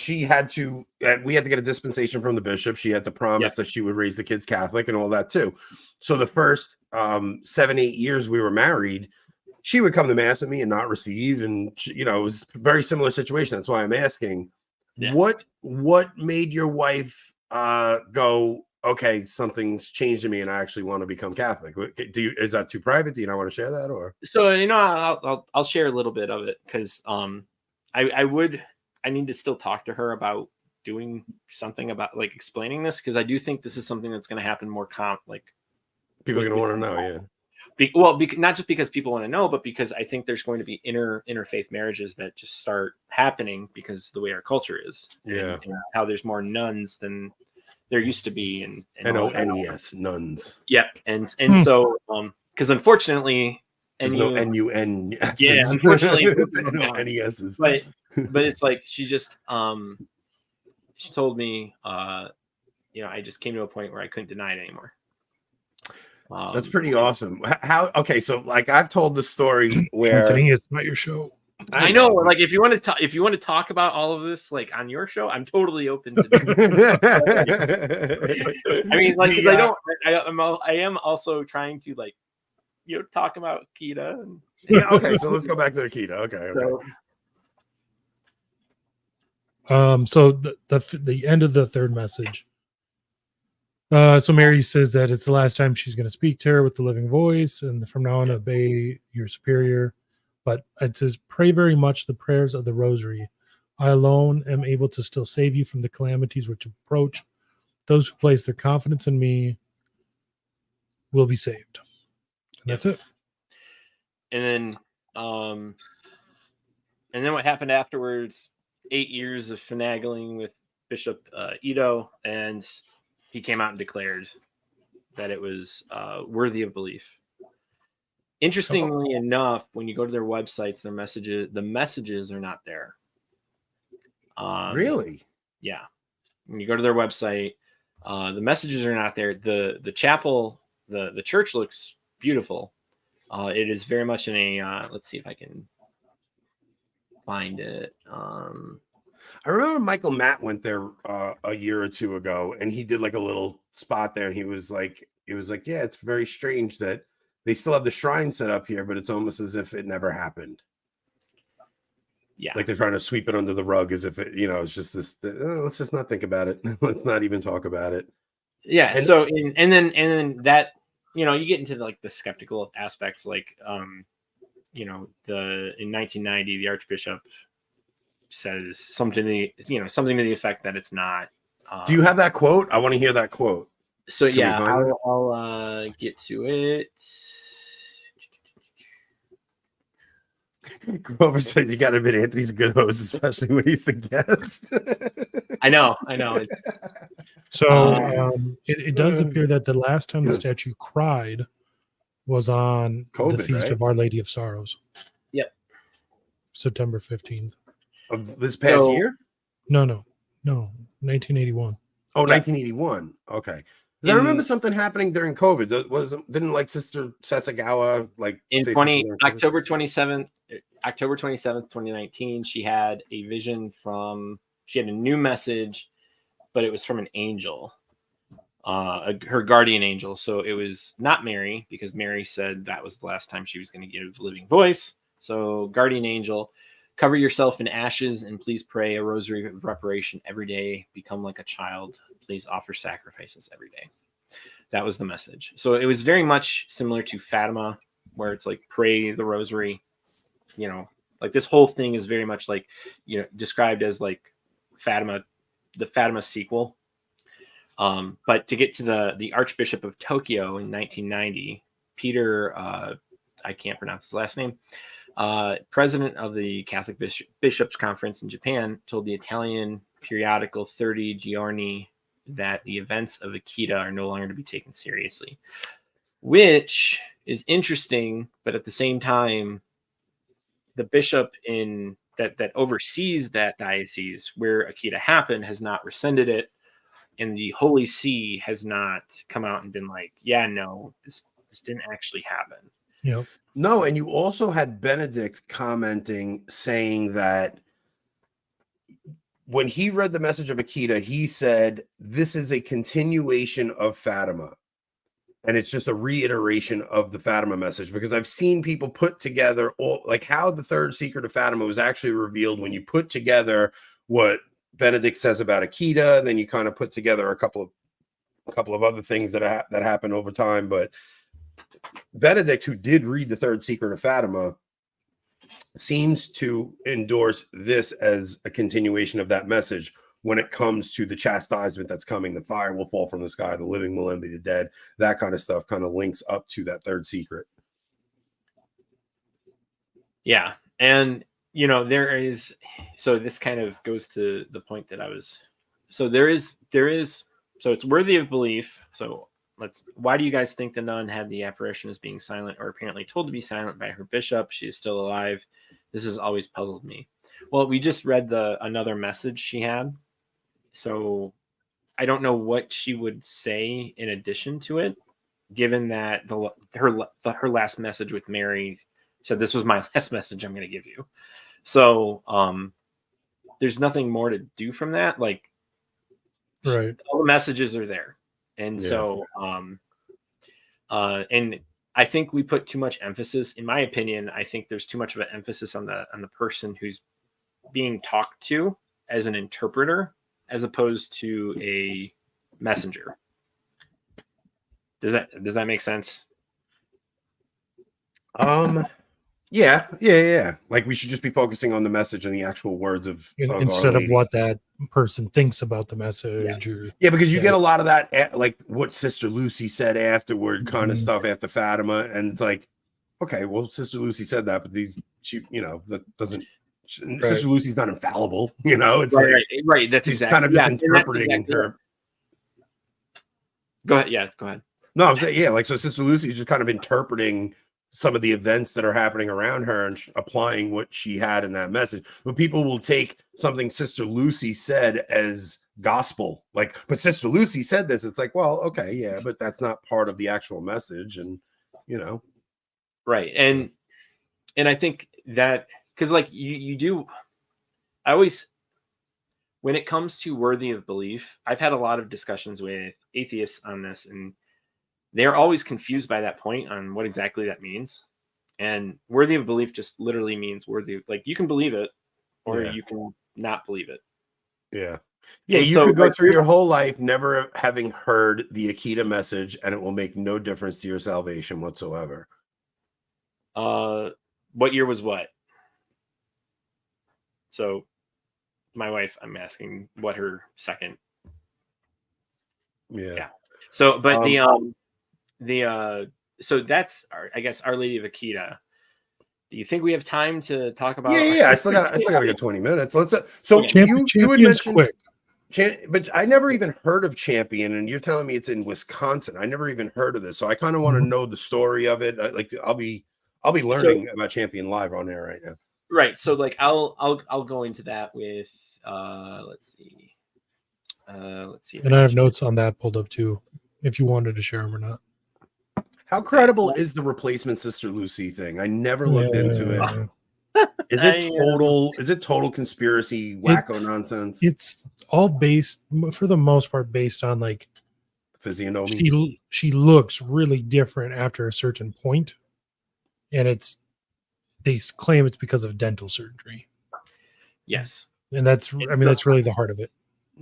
we had to get a dispensation from the bishop. She had to promise that she would raise the kids Catholic and all that too. So the first 7-8 years we were married, she would come to mass with me and not receive. And it was a very similar situation. That's why I'm asking. Yeah. What made your wife go, okay, something's changed in me and I actually want to become Catholic? Is that too private? Do you not want to share that? Or so I'll share a little bit of it, because I need to still talk to her about doing something about like explaining this, because I do think this is something that's going to happen more people are going to want to know. Not just because people want to know, but because I think there's going to be interfaith marriages that just start happening because of the way our culture is. Yeah. And how there's more nuns than there used to be. And NONES, nuns. Yeah. And so, because unfortunately, there's no NUNS. Yeah, unfortunately, no NESs. But it's like she just she told me I just came to a point where I couldn't deny it anymore. That's pretty awesome. Okay, so like I've told the story where Anthony, it's not your show. I know. Like if you want to talk about all of this like on your show, I'm totally open to that. I mean, like, because I am also trying to like talk about Akita. Yeah. Okay. So let's go back to Akita. Okay. So the end of the third message. So Mary says that it's the last time she's going to speak to her with the living voice, and from now on, obey your superior. But it says, pray very much the prayers of the rosary. I alone am able to still save you from the calamities which approach. Those who place their confidence in me will be saved. And that's it. And And then what happened afterwards? 8 years of finagling with Bishop Ito, and he came out and declared that it was worthy of belief. Interestingly enough, when you go to their websites, the messages are not there. Really? Yeah. When you go to their website, the messages are not there. The chapel, the church looks beautiful. It is very much in a let's see if I can find it. I remember Michael Matt went there a year or two ago, and he did like a little spot there, and he was like, yeah, it's very strange that they still have the shrine set up here, but it's almost as if it never happened. Yeah, like they're trying to sweep it under the rug as if it, it's just this. Let's just not think about it. Let's not even talk about it. Yeah. And, so, and then that, you get into like the skeptical aspects, like, in 1990, the Archbishop says something to the effect that it's not. Do you have that quote? I want to hear that quote. So yeah, I'll get to it. Grover said, "You got to admit, Anthony's a good host, especially when he's the guest." I know. So it does appear that the last time the statue cried was on COVID, the Feast of Our Lady of Sorrows. Yep. September 15th. Of this past year? No, 1981. Oh, 1981. Okay. I remember something happening during COVID. Didn't like Sister Sasagawa in October 27th, 2019, she had a vision she had a new message, but it was from an angel, her guardian angel. So it was not Mary, because Mary said that was the last time she was going to give living voice. So guardian angel, cover yourself in ashes and please pray a rosary of reparation every day. Become like a child. Please offer sacrifices every day. That was the message. So it was very much similar to Fatima, where it's like pray the rosary. Like this whole thing is very much like, described as like Fatima, the Fatima sequel. But to get to the Archbishop of Tokyo in 1990, Peter, I can't pronounce his last name, president of the Catholic Bishops Conference in Japan, told the Italian periodical 30 Giorni that the events of Akita are no longer to be taken seriously, which is interesting. But at the same time, the bishop that oversees that diocese where Akita happened has not rescinded it, and the Holy See has not come out and been like, yeah, no, this didn't actually happen. Yep. No, and you also had Benedict commenting, saying that when he read the message of Akita, he said, this is a continuation of Fatima. And it's just a reiteration of the Fatima message, because I've seen people put together how the third secret of Fatima was actually revealed when you put together what Benedict says about Akita, then you kind of put together a couple of other things that happen over time. But Benedict, who did read the third secret of Fatima, seems to endorse this as a continuation of that message when it comes to the chastisement that's coming. The fire will fall from the sky, the living will envy the dead. That kind of stuff kind of links up to that third secret. Yeah. And there is, so this kind of goes to the point that there is, so it's worthy of belief. So why do you guys think the nun had the apparition as being silent, or apparently told to be silent by her bishop? She is still alive. This has always puzzled me. Well, we just read another message she had. So I don't know what she would say in addition to it, given that her last message with Mary said, this was my last message I'm going to give you. So there's nothing more to do from that. Like, right. All the messages are there. And so, and I think we put too much emphasis, in my opinion, I think there's too much of an emphasis on the person who's being talked to as an interpreter, as opposed to a messenger. Does that make sense? Yeah. Like we should just be focusing on the message and the actual words of instead of what that person thinks about the message. Because you get a lot of that, like what Sister Lucy said afterward, kind of stuff after Fatima, and it's like, okay, well, Sister Lucy said that, but that doesn't Sister Lucy's not infallible, you know. It's right. That's she's exactly kind of misinterpreting her. it. Go ahead. Yes, go ahead. No, I'm saying, yeah, like, so Sister Lucy's just kind of interpreting some of the events that are happening around her and applying what she had in that message. But people will take something Sister Lucy said as gospel, like, but Sister Lucy said this. It's like, well, okay, yeah, but that's not part of the actual message, and you know, right. And I think that because like you do, I always, when it comes to worthy of belief, I've had a lot of discussions with atheists on this, and they're always confused by that point on what exactly that means. And worthy of belief just literally means worthy. Like, you can believe it, or you can not believe it. Yeah. Yeah, and you so, could go like, through your whole life never having heard the Akita message, and it will make no difference to your salvation whatsoever. What year was what? So my wife, I'm asking what her second. Yeah. So, but so that's I guess Our Lady of Akita. Do you think we have time to talk about? Yeah. I still got a good 20 minutes. Let's so you had mentioned quick. But I never even heard of Champion, and you're telling me it's in Wisconsin. I never even heard of this, so I kind of want to know the story of it. Like, I'll be learning about Champion live on air right now. Right. So like I'll go into that with let's see. And I have notes on that pulled up too, if you wanted to share them or not. How credible is the replacement Sister Lucy thing? I never looked into it. Is it total conspiracy wacko nonsense? It's all based, for the most part, based on like physiognomy. She looks really different after a certain point, and they claim it's because of dental surgery. Yes, and that's really the heart of it.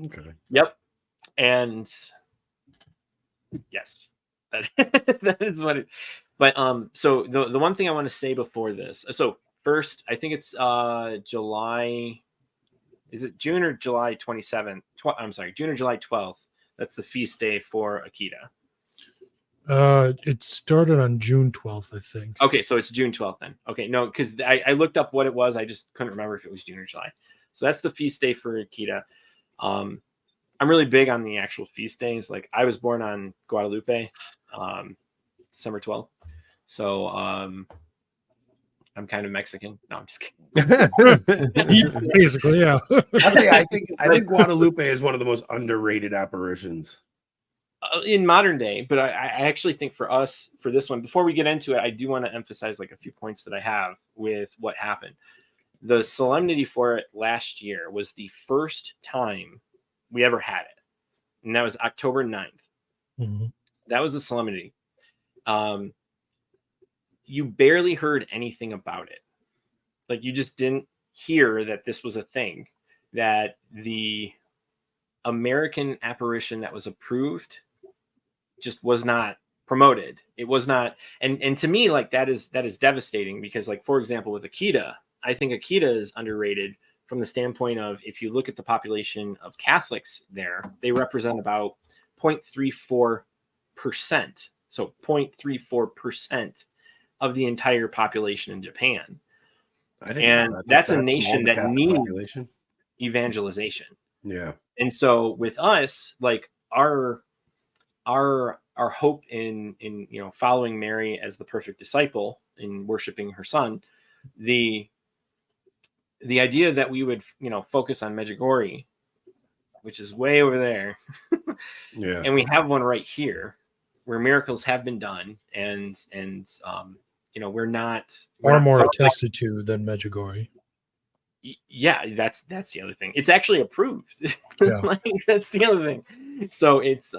Okay. Yep. And yes, that is what it. But so the one thing I want to say before this. So first, I think it's July. Is it June or July 27th? I'm sorry, June or July 12th. That's the feast day for Akita. It started on June 12th, I think. Okay, so it's June 12th then. Okay, no, because I looked up what it was. I just couldn't remember if it was June or July. So that's the feast day for Akita. I'm really big on the actual feast days. Like, I was born on Guadalupe, December 12th. So I'm kind of Mexican. No, I'm just kidding. Basically, yeah. I think Guadalupe is one of the most underrated apparitions in modern day. But I actually think for us, for this one, before we get into it, I do want to emphasize like a few points that I have with what happened. The solemnity for it last year was the first time we ever had it, and that was October 9th. Mm-hmm. That was the solemnity. You barely heard anything about it. Like, you just didn't hear that this was a thing, that the American apparition that was approved just was not promoted. It was not. And to me, like, that is devastating, because, like, for example, with Akita, I think Akita is underrated from the standpoint of, if you look at the population of Catholics there, they represent about 0.34%. So 0.34% of the entire population in Japan. And that's a nation that needs evangelization. Yeah. And so with us, like, our hope in following Mary as the perfect disciple, in worshiping her son, the idea that we would focus on Medjugorje, which is way over there, yeah, and we have one right here where miracles have been done, and we're not far more attested to than Medjugorje. Yeah, that's the other thing. It's actually approved. Yeah. Like, that's the other thing. So it's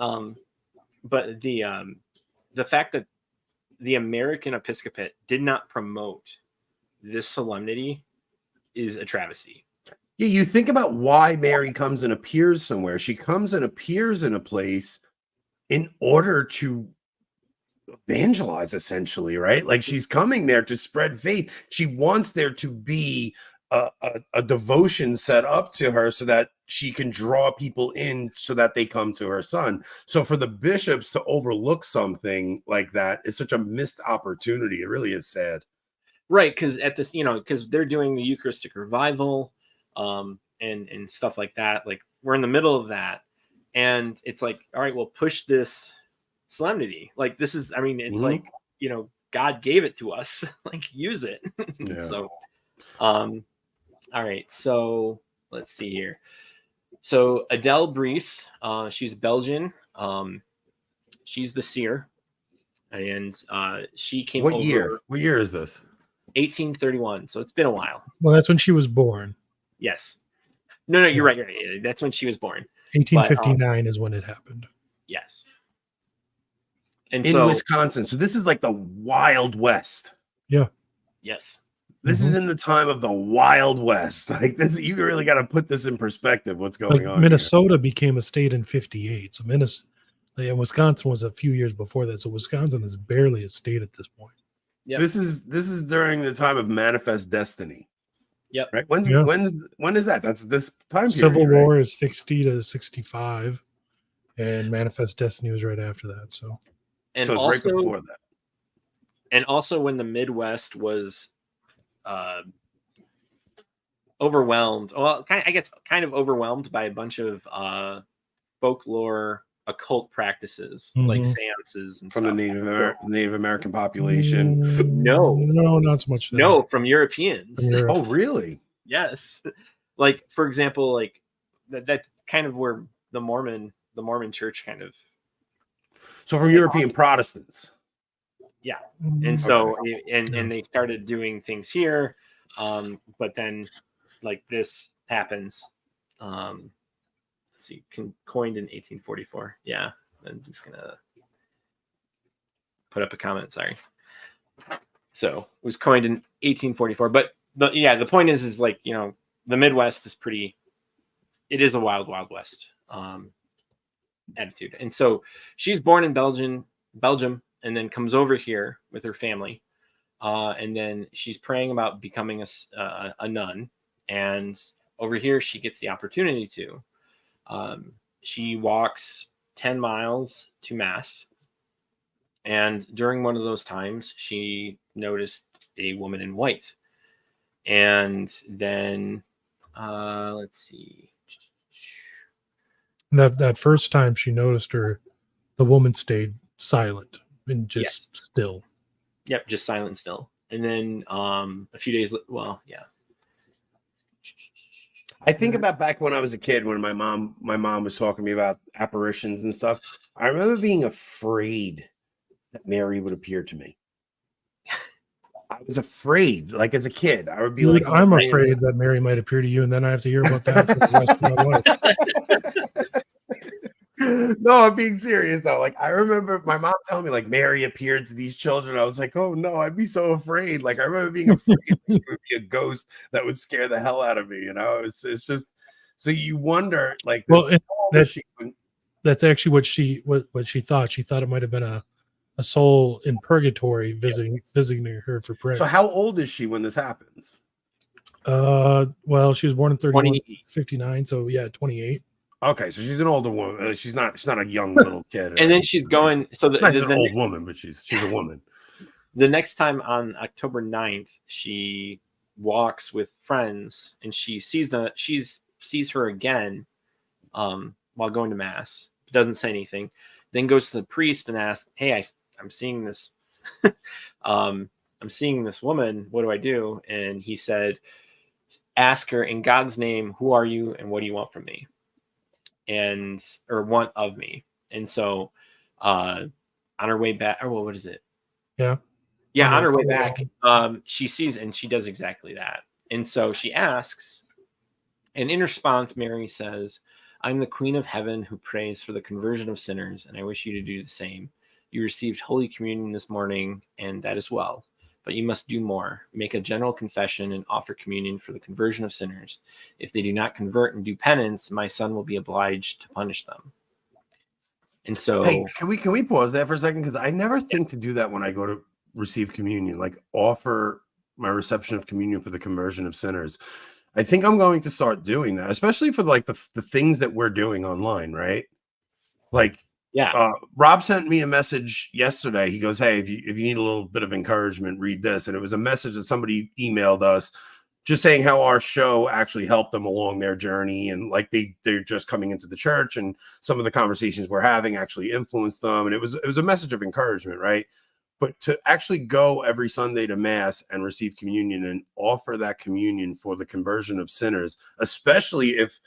but the fact that the American Episcopate did not promote this solemnity is a travesty. Yeah, you think about why Mary comes and appears somewhere. She comes and appears in a place in order to evangelize, essentially, right? Like, she's coming there to spread faith. She wants there to be a devotion set up to her so that she can draw people in so that they come to her son. So for the bishops to overlook something like that is such a missed opportunity. It really is sad. Right, because at this, because they're doing the Eucharistic revival, and stuff like that. Like we're in the middle of that, and it's like, all right, well, push this solemnity. Like this is, I mean, it's like God gave it to us, like use it. Yeah. So, all right, so let's see here. So Adele Brees, she's Belgian. She's the seer, and she came What over. year? What year is this? 1831. So it's been a while. Well, that's when she was born. Yes. No, you're right. That's when she was born. 1859 is when it happened. Yes. And in Wisconsin. So this is like the Wild West. Yeah. Yes. This is in the time of the Wild West. Like this, you really got to put this in perspective. What's going on? Minnesota became a state in 58. So Wisconsin was a few years before that. So Wisconsin is barely a state at this point. Yep. This is during the time of Manifest Destiny. Yep. Right. When is that? That's this time period. Civil War is 60 to 65, and Manifest Destiny was right after that. So it's also, right before that. And also when the Midwest was overwhelmed. Well, kind of overwhelmed by a bunch of folklore, occult practices like seances and from stuff. The Native American population. No, not so much. No, from Europeans. From Europe. Oh, really? Yes. Like, for example, like that kind of where the Mormon church kind of. So from European Protestants. Yeah. And so, and they started doing things here. But then like this happens. Let's see, coined in 1844. Yeah. I'm just going to put up a comment. Sorry. So it was coined in 1844, but the point is like, the Midwest is it is a wild, wild West, attitude. And so she's born in Belgium, and then comes over here with her family. And then she's praying about becoming a nun. And over here, she gets the opportunity to. She walks 10 miles to Mass. And during one of those times, she noticed a woman in white. And then, let's see. That first time she noticed her, the woman stayed silent and just still. Yep, just silent and still. And then a few days, I think about back when I was a kid, when my mom was talking to me about apparitions and stuff. I remember being afraid that Mary would appear to me. I was afraid, like as a kid. I would be like, I'm afraid that Mary might appear to you, and then I have to hear about that for the rest of my life. No, I'm being serious though. Like I remember my mom telling me like Mary appeared to these children. I was like, oh no, I'd be so afraid. Like I remember being afraid that she would be a ghost that would scare the hell out of me. It's just so you wonder like this, that's actually what she thought. She thought it might have been a soul in purgatory visiting her for prayer. So how old is she when this happens? Well, she was born in 59, so 28. Okay, so she's an older woman. She's not a young little kid. And then she's going. So she's an old woman, but she's a woman. The next time on October 9th, she walks with friends, and she sees her again, while going to Mass. Doesn't say anything. Then goes to the priest and asks, "Hey, I'm seeing this. I'm seeing this woman. What do I do?" And he said, "Ask her in God's name, who are you and what do you want from me?" Or want of me. And so on her way back, or what is it? Yeah, on her way back, she sees, and she does exactly that. And so she asks, and in response, Mary says, "I'm the Queen of Heaven who prays for the conversion of sinners, and I wish you to do the same. You received Holy Communion this morning, and that is well. But you must do more. Make a general confession and offer communion for the conversion of sinners. If they do not convert and do penance, my son will be obliged to punish them." And so, hey, can we pause there for a second? Because I never think to do that when I go to receive communion, like offer my reception of communion for the conversion of sinners. I think I'm going to start doing that, especially for like the things that we're doing online, right? Like Yeah. Rob sent me a message yesterday. He goes, "Hey, if you need a little bit of encouragement, read this." And it was a message that somebody emailed us, just saying how our show actually helped them along their journey, and like they're just coming into the church, and some of the conversations we're having actually influenced them. And it was a message of encouragement, right? But to actually go every Sunday to Mass and receive communion and offer that communion for the conversion of sinners, especially if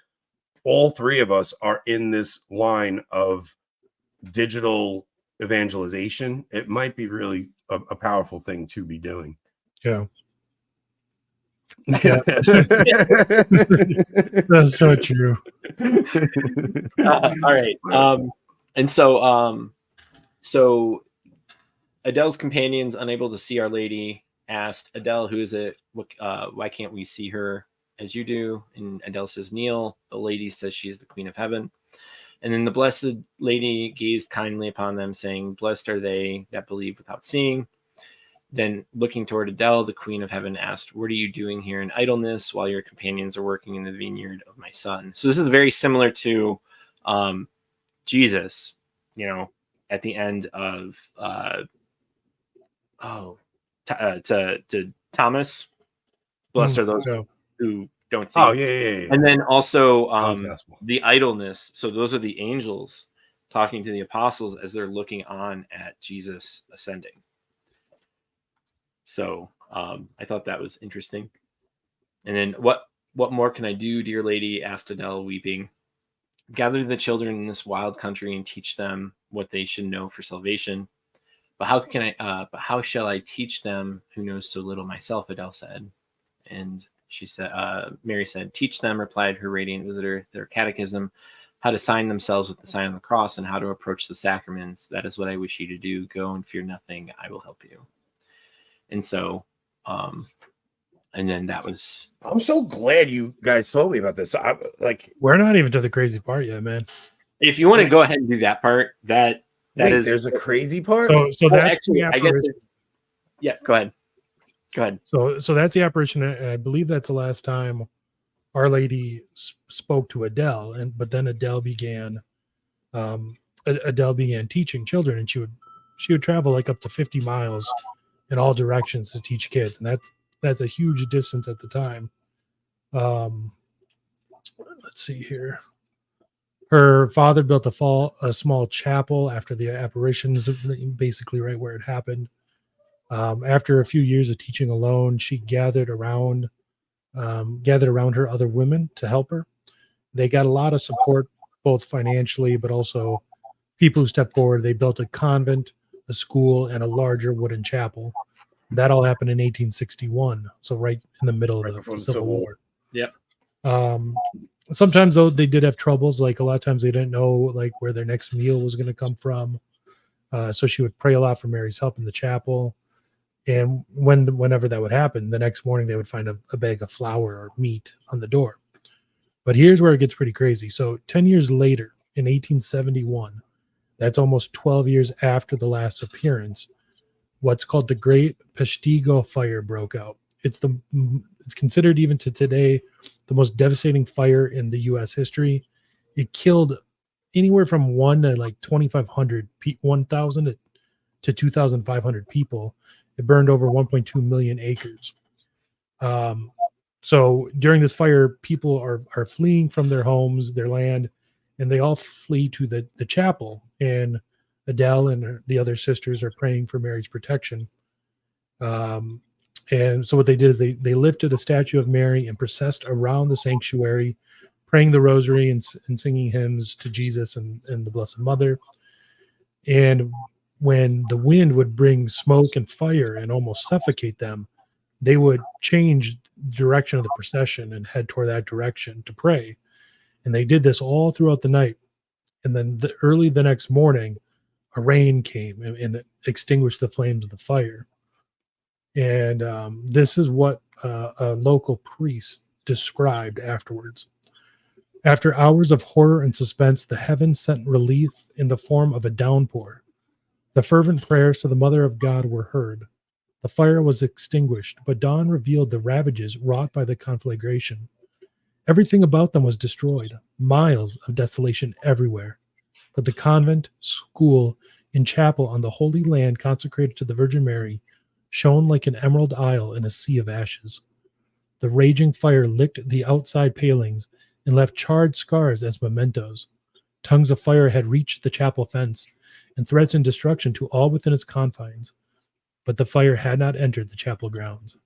all three of us are in this line of digital evangelization, it might be really a powerful thing to be doing. Yeah. Yeah. That's so true. All right. And so Adele's companions, unable to see Our Lady, asked Adele, "Who is it? Why can't we see her as you do?" And Adele says, "Kneel." The lady says she is the Queen of Heaven. And then the Blessed Lady gazed kindly upon them, saying, "Blessed are they that believe without seeing." Then looking toward Adele, the Queen of Heaven asked, "What are you doing here in idleness while your companions are working in the vineyard of my son?" So this is very similar to Jesus, at the end of to Thomas. Blessed are those who don't see. Oh, yeah. And then also Gospel. the idleness. So those are the angels talking to the apostles as they're looking on at Jesus ascending. So I thought that was interesting. And then what more can I do, dear lady? Asked Adele, weeping. Gather the children in this wild country and teach them what they should know for salvation. But how shall I teach them who knows so little myself? Adele said. And she said, Mary said, "Teach them," replied her radiant visitor, "their catechism, how to sign themselves with the sign of the cross, and how to approach the sacraments. That is what I wish you to do. Go and fear nothing. I will help you." And so, and then that was. I'm so glad you guys told me about this. We're not even to the crazy part yet, man. If you want to go ahead and do that part, that is. There's a crazy part. So that's actually, the apparition. Yeah, go ahead. Go ahead. So that's the apparition, and I believe that's the last time Our Lady spoke to Adele, but then Adele began teaching children, and she would travel like up to 50 miles in all directions to teach kids, and that's a huge distance at the time. Let's see here. Her father built a small chapel after the apparitions, basically right where it happened. After a few years of teaching alone, she gathered around her other women to help her. They got a lot of support, both financially, but also people who stepped forward. They built a convent, a school, and a larger wooden chapel. That all happened in 1861, so right in the middle of the Civil War. Yep. Sometimes, though, they did have troubles. Like a lot of times they didn't know like where their next meal was going to come from. So she would pray a lot for Mary's help in the chapel. And whenever that would happen, the next morning they would find a bag of flour or meat on the door. But here's where it gets pretty crazy. So 10 years later, in 1871, that's almost 12 years after the last appearance, what's called the Great Peshtigo Fire broke out. It's considered even to today the most devastating fire in the U.S. history. It killed anywhere from 1 to like 2,500, 1,000 to 2,500 people. It burned over 1.2 million acres. So during this fire, people are fleeing from their homes, their land, and they all flee to the chapel. And Adele and the other sisters are praying for Mary's protection. And so what they did is they lifted a statue of Mary and processed around the sanctuary, praying the rosary and singing hymns to Jesus and the Blessed Mother. And when the wind would bring smoke and fire and almost suffocate them, they would change the direction of the procession and head toward that direction to pray. And they did this all throughout the night. And then early the next morning, a rain came and extinguished the flames of the fire. And this is what a local priest described afterwards. After hours of horror and suspense, the heavens sent relief in the form of a downpour. The fervent prayers to the Mother of God were heard. The fire was extinguished, but dawn revealed the ravages wrought by the conflagration. Everything about them was destroyed, miles of desolation everywhere. but the convent, school, and chapel on the Holy Land consecrated to the Virgin Mary shone like an emerald isle in a sea of ashes. The raging fire licked the outside palings and left charred scars as mementos. Tongues of fire had reached the chapel fence and threatened destruction to all within its confines, but the fire had not entered the chapel grounds.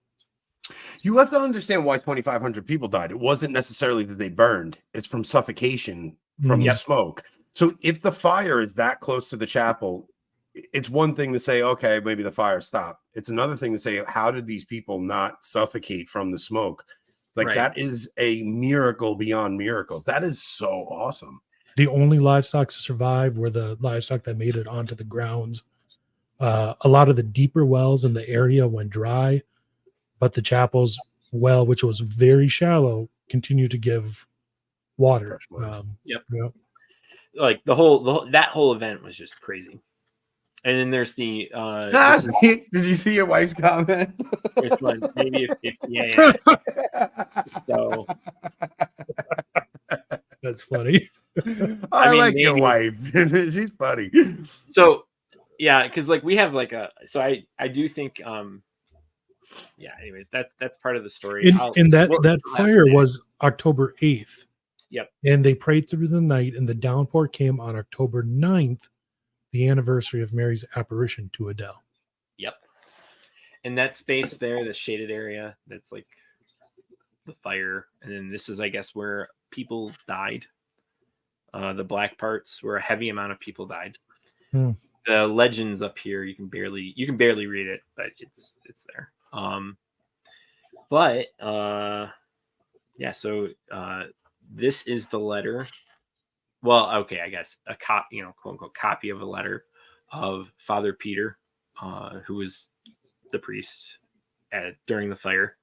You have to understand why 2,500 people died. It wasn't necessarily that they burned. It's from suffocation from the smoke. So if the fire is that close to the chapel, it's one thing to say, okay, maybe the fire stopped. It's another thing to say, how did these people not suffocate from the smoke? Like that is a miracle beyond miracles. That is so awesome. The only livestock to survive were the livestock that made it onto the grounds. A lot of the deeper wells in the area went dry, but the chapel's well, which was very shallow, continued to give water. Like the whole that whole event was just crazy. And then there's the did you see your wife's comment? Which one? Maybe if yeah. So that's funny. I mean, like your wife. She's funny. So yeah, because like we have like I do think anyways, that's part of the story. And that fire was October 8th. Yep. And they prayed through the night, and the downpour came on October 9th, the anniversary of Mary's apparition to Adele. Yep. And that space there, the shaded area, that's like the fire. And then this is, I guess, where people died. The black parts where a heavy amount of people died. The legends up here, you can barely read it, but it's there. This is the letter. Well, okay, I guess a copy, quote unquote copy of a letter of Father Peter, who was the priest during the fire.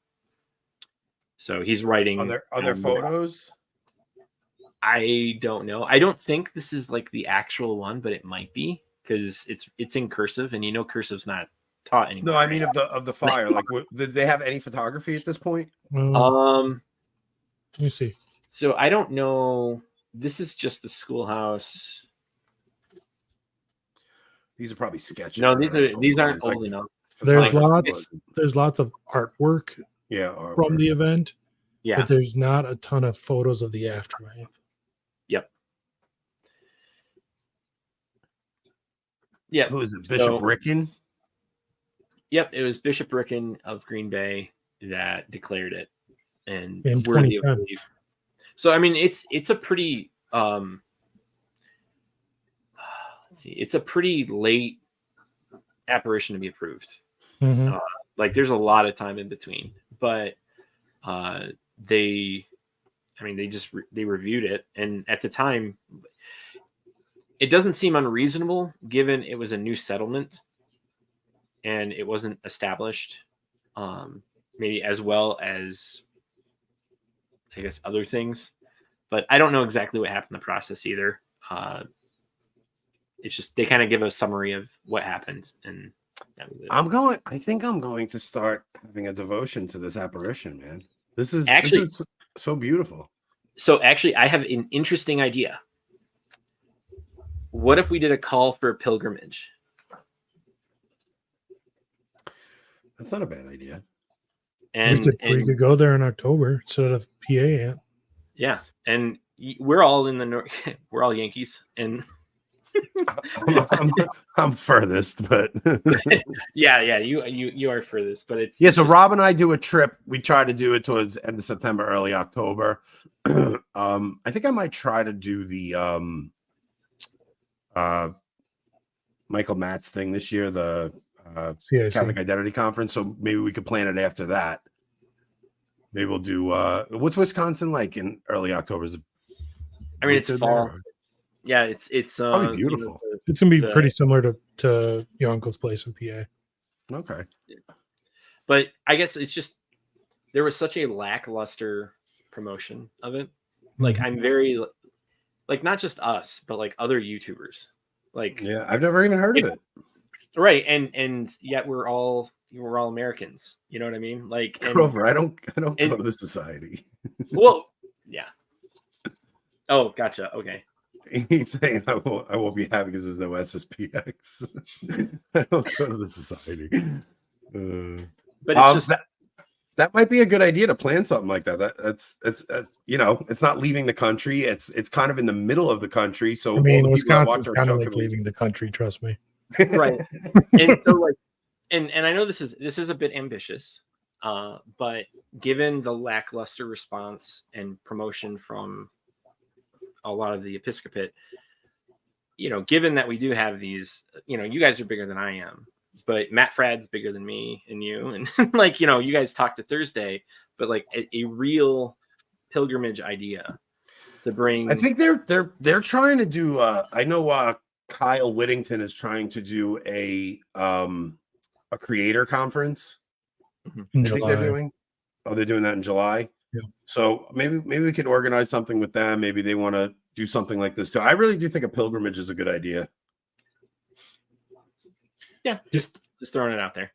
So he's writing. Are there photos? I don't know. I don't think this is like the actual one, but it might be because it's in cursive, and cursive's not taught anymore. No, I mean of the fire. Like, did they have any photography at this point? Let me see. So I don't know. This is just the schoolhouse. These are probably sketches. No, these aren't old enough. There's lots of artwork. Artwork from the event. Yeah, but there's not a ton of photos of the aftermath. Yep. Yeah. Who is it? Bishop Ricken? Yep, it was Bishop Ricken of Green Bay that declared it, and in worthy of belief. So I mean, it's a pretty it's a pretty late apparition to be approved. Mm-hmm. Like there's a lot of time in between, but they reviewed it, and at the time, it doesn't seem unreasonable given it was a new settlement and it wasn't established, maybe as well as I guess other things, but I don't know exactly what happened in the process either. It's just they kind of give a summary of what happened, and I think I'm going to start having a devotion to this apparition, man. This is so beautiful. So actually, I have an interesting idea. What if we did a call for a pilgrimage? That's not a bad idea. And we could go there in October instead of PA. Yeah, and we're all in the north. We're all Yankees, and I'm furthest, but yeah, you are furthest, but it's So Rob and I do a trip. We try to do it towards end of September, early October. I think I might try to do the Michael Matz thing this year, the Catholic Identity Conference. So maybe we could plan it after that. Maybe we'll do what's Wisconsin like in early October? I mean, it's fall. There? Yeah, it's probably beautiful. It's gonna be pretty similar to your uncle's place in PA. Okay. But I guess it's just there was such a lackluster promotion of it. Like I'm very like not just us, but like other YouTubers. Like I've never even heard of it. Right, and yet we're all Americans. You know what I mean? Like Grover, I don't go to the society. Well, yeah. Oh, gotcha. Okay. He's saying I won't be happy because there's no SSPX. I don't go to the society. But it's just that might be a good idea to plan something like that. That's it's not leaving the country. It's kind of in the middle of the country. So I mean, all the people that Wisconsin's watch our kind show of like can leaving the country. Trust me. right. And so like, and I know this is a bit ambitious, but given the lackluster response and promotion from a lot of the episcopate, given that we do have these, you guys are bigger than I am, but Matt Frad's bigger than me and you, and like, you guys talked to Thursday, but like a real pilgrimage idea to bring. I think they're trying to do. I know Kyle Whittington is trying to do a creator conference. In I think they're doing. Oh, they're doing that in July. Yeah. So maybe we could organize something with them. Maybe they want to do something like this too. I really do think a pilgrimage is a good idea. Yeah, just throwing it out there.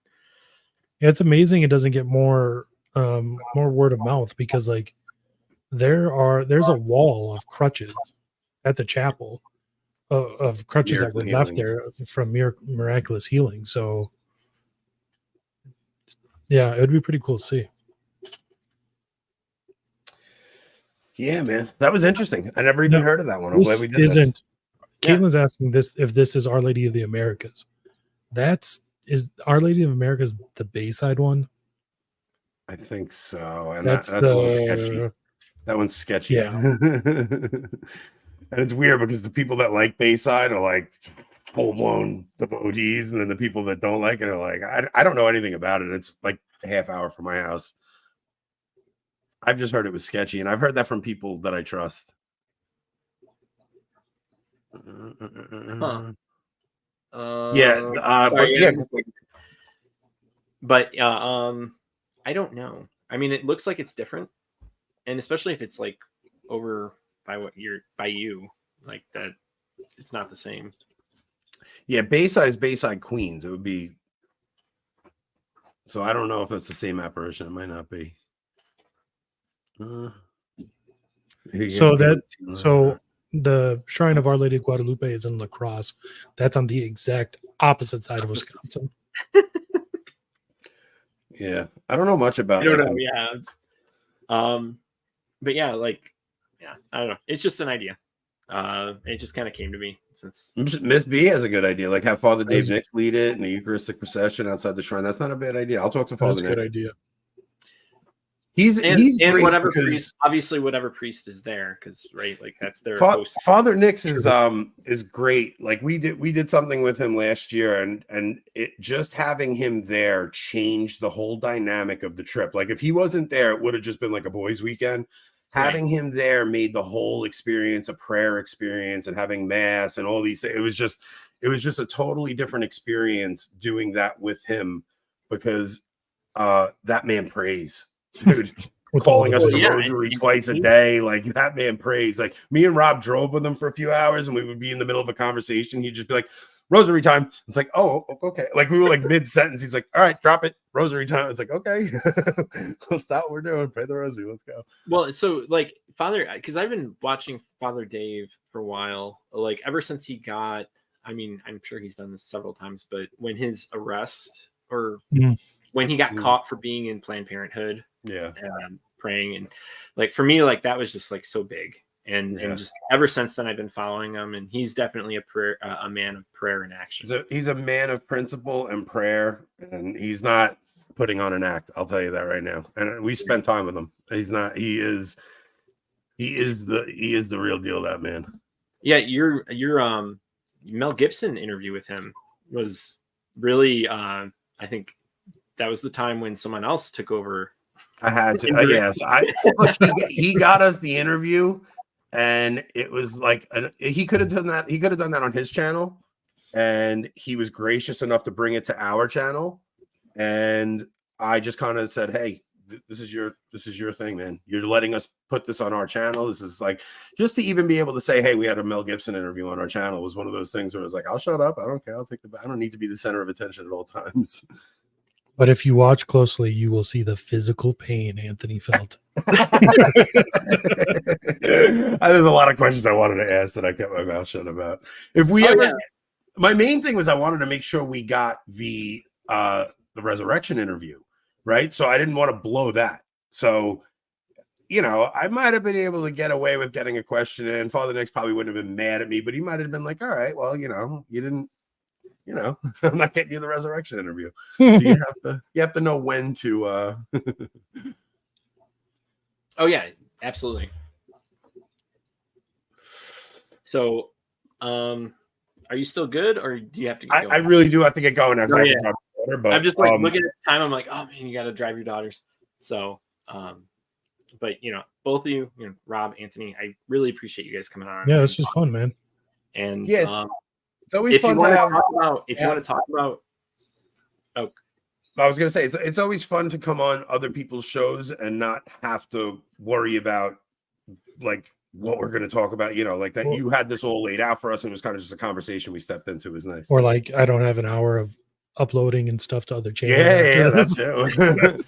Yeah, it's amazing it doesn't get more word of mouth, because like there's a wall of crutches at the chapel of crutches that were left there from miraculous healing. So yeah, it would be pretty cool to see. Yeah, man, that was interesting. I never even heard of that one. I'm glad we did this. Caitlin's asking if this is Our Lady of the Americas. Is Our Lady of Americas the Bayside one? I think so, and that's a the little sketchy. That one's sketchy. Yeah. And it's weird because the people that like Bayside are like full-blown devotees, and then the people that don't like it are like, I don't know anything about it. It's like a half hour from my house. I've just heard it was sketchy, and I've heard that from people that I trust. Huh. But I don't know. I mean, it looks like it's different, and especially if it's like over by you, like that, it's not the same. Yeah, Bayside is Bayside Queens. It would be. So I don't know if it's the same apparition. It might not be. So the Shrine of Our Lady of Guadalupe is in La Crosse. That's on the exact opposite side of Wisconsin. Yeah, I don't know much about. I don't know. Yeah, but yeah, like, yeah, I don't know. It's just an idea. It just kind of came to me since Miss B has a good idea. Like have Father Dave Nix lead it in a Eucharistic procession outside the shrine. That's not a bad idea. I'll talk to Father Nix. That's a good idea. He's great whatever priest, obviously whatever priest is there, because right, like that's their host. Father Nix is great. Like we did something with him last year, and it just having him there changed the whole dynamic of the trip. Like if he wasn't there, it would have just been like a boys' weekend. Having him there made the whole experience a prayer experience, and having mass and all these things. It was just a totally different experience doing that with him, because that man prays. Dude, calling us the rosary twice a day, like that man prays. Like me and Rob drove with him for a few hours, and we would be in the middle of a conversation. He'd just be like, "Rosary time." It's like, "Oh, okay." Like we were like mid sentence. He's like, "All right, drop it. Rosary time." It's like, "Okay, let's stop what we're doing. Pray the rosary. Let's go." Well, so like Father, because I've been watching Father Dave for a while. Like ever since he got, I mean, I'm sure he's done this several times, but when his arrest or when he got caught for being in Planned Parenthood. Yeah, praying, and like for me, like that was just like so big, and just ever since then I've been following him, and he's definitely a man of prayer and action. He's a man of principle and prayer, and he's not putting on an act. I'll tell you that right now. And we spent time with him. He's not. He is the real deal. That man. Yeah, your Mel Gibson interview with him was really. I think that was the time when someone else took over. I had to. Yes, he got us the interview, and it was like he could have done that. He could have done that on his channel, and he was gracious enough to bring it to our channel. And I just kind of said, "Hey, this is your thing, man. You're letting us put this on our channel. This is like just to even be able to say, hey, we had a Mel Gibson interview on our channel was one of those things where it was like, I'll shut up. I don't care. I don't need to be the center of attention at all times." But if you watch closely, you will see the physical pain Anthony felt. There's a lot of questions I wanted to ask that I kept my mouth shut about. If we ever, my main thing was I wanted to make sure we got the resurrection interview, right? So I didn't want to blow that. So, you know, I might have been able to get away with getting a question in. Father Nick's probably wouldn't have been mad at me, but he might have been like, all right, well, you know, you didn't, you know, I'm not getting you the resurrection interview. So you have to know when to Oh yeah, absolutely. So are you still good, or do you have to get going? I really do have to get going. But I'm just like looking at the time, I'm like, oh man, you gotta drive your daughters. So but you know, both of you, you know, Rob, Anthony, I really appreciate you guys coming on. Yeah, this was fun, man. And yeah, it's always fun to talk about if you want to talk about I was gonna say it's always fun to come on other people's shows and not have to worry about like what we're gonna talk about, you know, like that you had this all laid out for us and it was kind of just a conversation we stepped into. It was nice. Or like I don't have an hour of uploading and stuff to other channels. Yeah, that's it.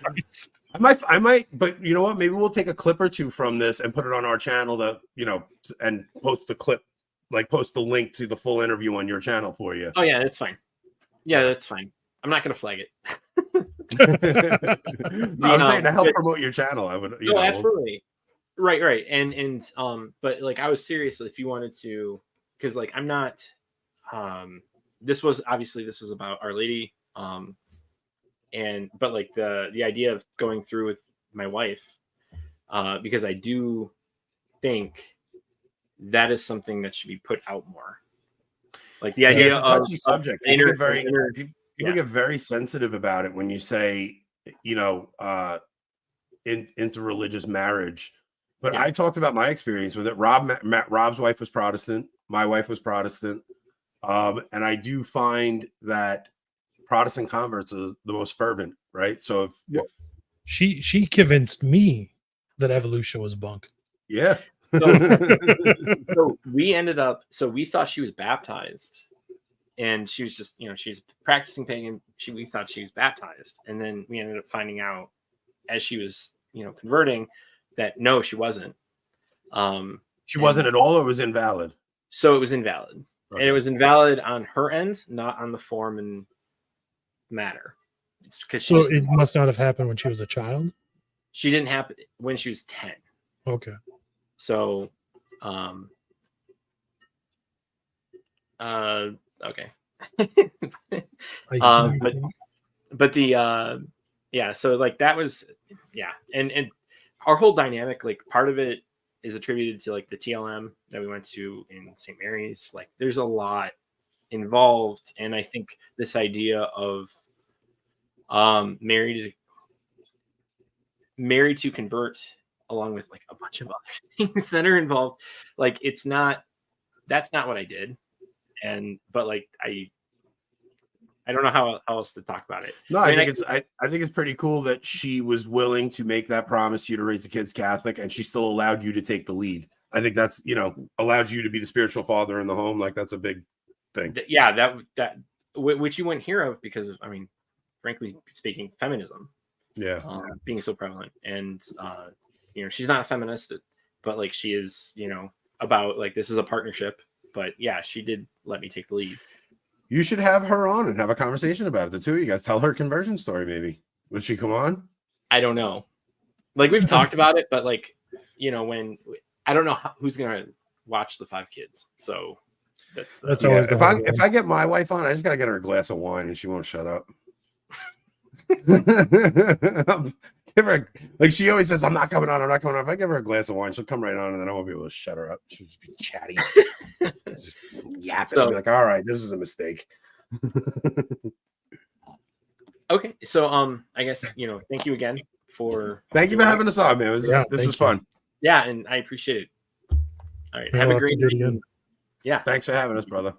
I might, but you know what? Maybe we'll take a clip or two from this and put it on our channel to, you know, and post the clip, like post the link to the full interview on your channel for you. Oh yeah, that's fine. Yeah, that's fine. I'm not gonna flag it. I was saying to help promote your channel. I would. You know, absolutely. Right. And but like I was serious if you wanted to, because like I'm not. This was about Our Lady. But like the idea of going through with my wife, because I do think that is something that should be put out more. Like the idea it's a touchy subject. People get very sensitive about it when you say, you know, interreligious marriage. But I talked about my experience with it. Rob's wife was Protestant. My wife was Protestant. And I do find that Protestant converts are the most fervent, right? So if she convinced me that evolution was bunk. Yeah. So we ended up, we thought she was baptized, and she was just, you know, she's practicing pagan. We thought she was baptized, and then we ended up finding out as she was, you know, converting that no, she wasn't. She wasn't at all, or was invalid. So it was invalid, and it was invalid on her end, not on the form and matter. It's because so it must not have happened when she was a child. She didn't happen when she was 10. Okay. So, okay. But the so like that was and our whole dynamic, like part of it is attributed to like the TLM that we went to in St. Mary's. Like there's a lot involved, and I think this idea of married to convert, along with like a bunch of other things that are involved, like that's not what I did. But like I don't know how else to talk about it. No, I think it's pretty cool that she was willing to make that promise to you to raise the kids Catholic, and she still allowed you to take the lead. I think that's, you know, allowed you to be the spiritual father in the home. Like that's a big thing. Yeah, that which you wouldn't hear of because of, I mean, frankly speaking, feminism. Yeah. Being so prevalent, and you know, she's not a feminist, but like she is, you know, about like this is a partnership. But yeah, she did let me take the lead. You should have her on and have a conversation about it. The two of you guys, tell her conversion story. Maybe would she come on? I don't know. Like we've talked about it, but like, you know, when I don't know who's gonna watch the 5 kids. So that's always if I get my wife on, I just gotta get her a glass of wine and she won't shut up. Give her like she always says, I'm not coming on. If I give her a glass of wine, she'll come right on, and then I won't be able to shut her up. She'll just be chatty, just yapping. I'll be like, all right, this is a mistake. Okay, so I guess, you know, thank you again for having us on, man. This was fun. Yeah, and I appreciate it. All right, have a great evening. Yeah, thanks for having us, brother.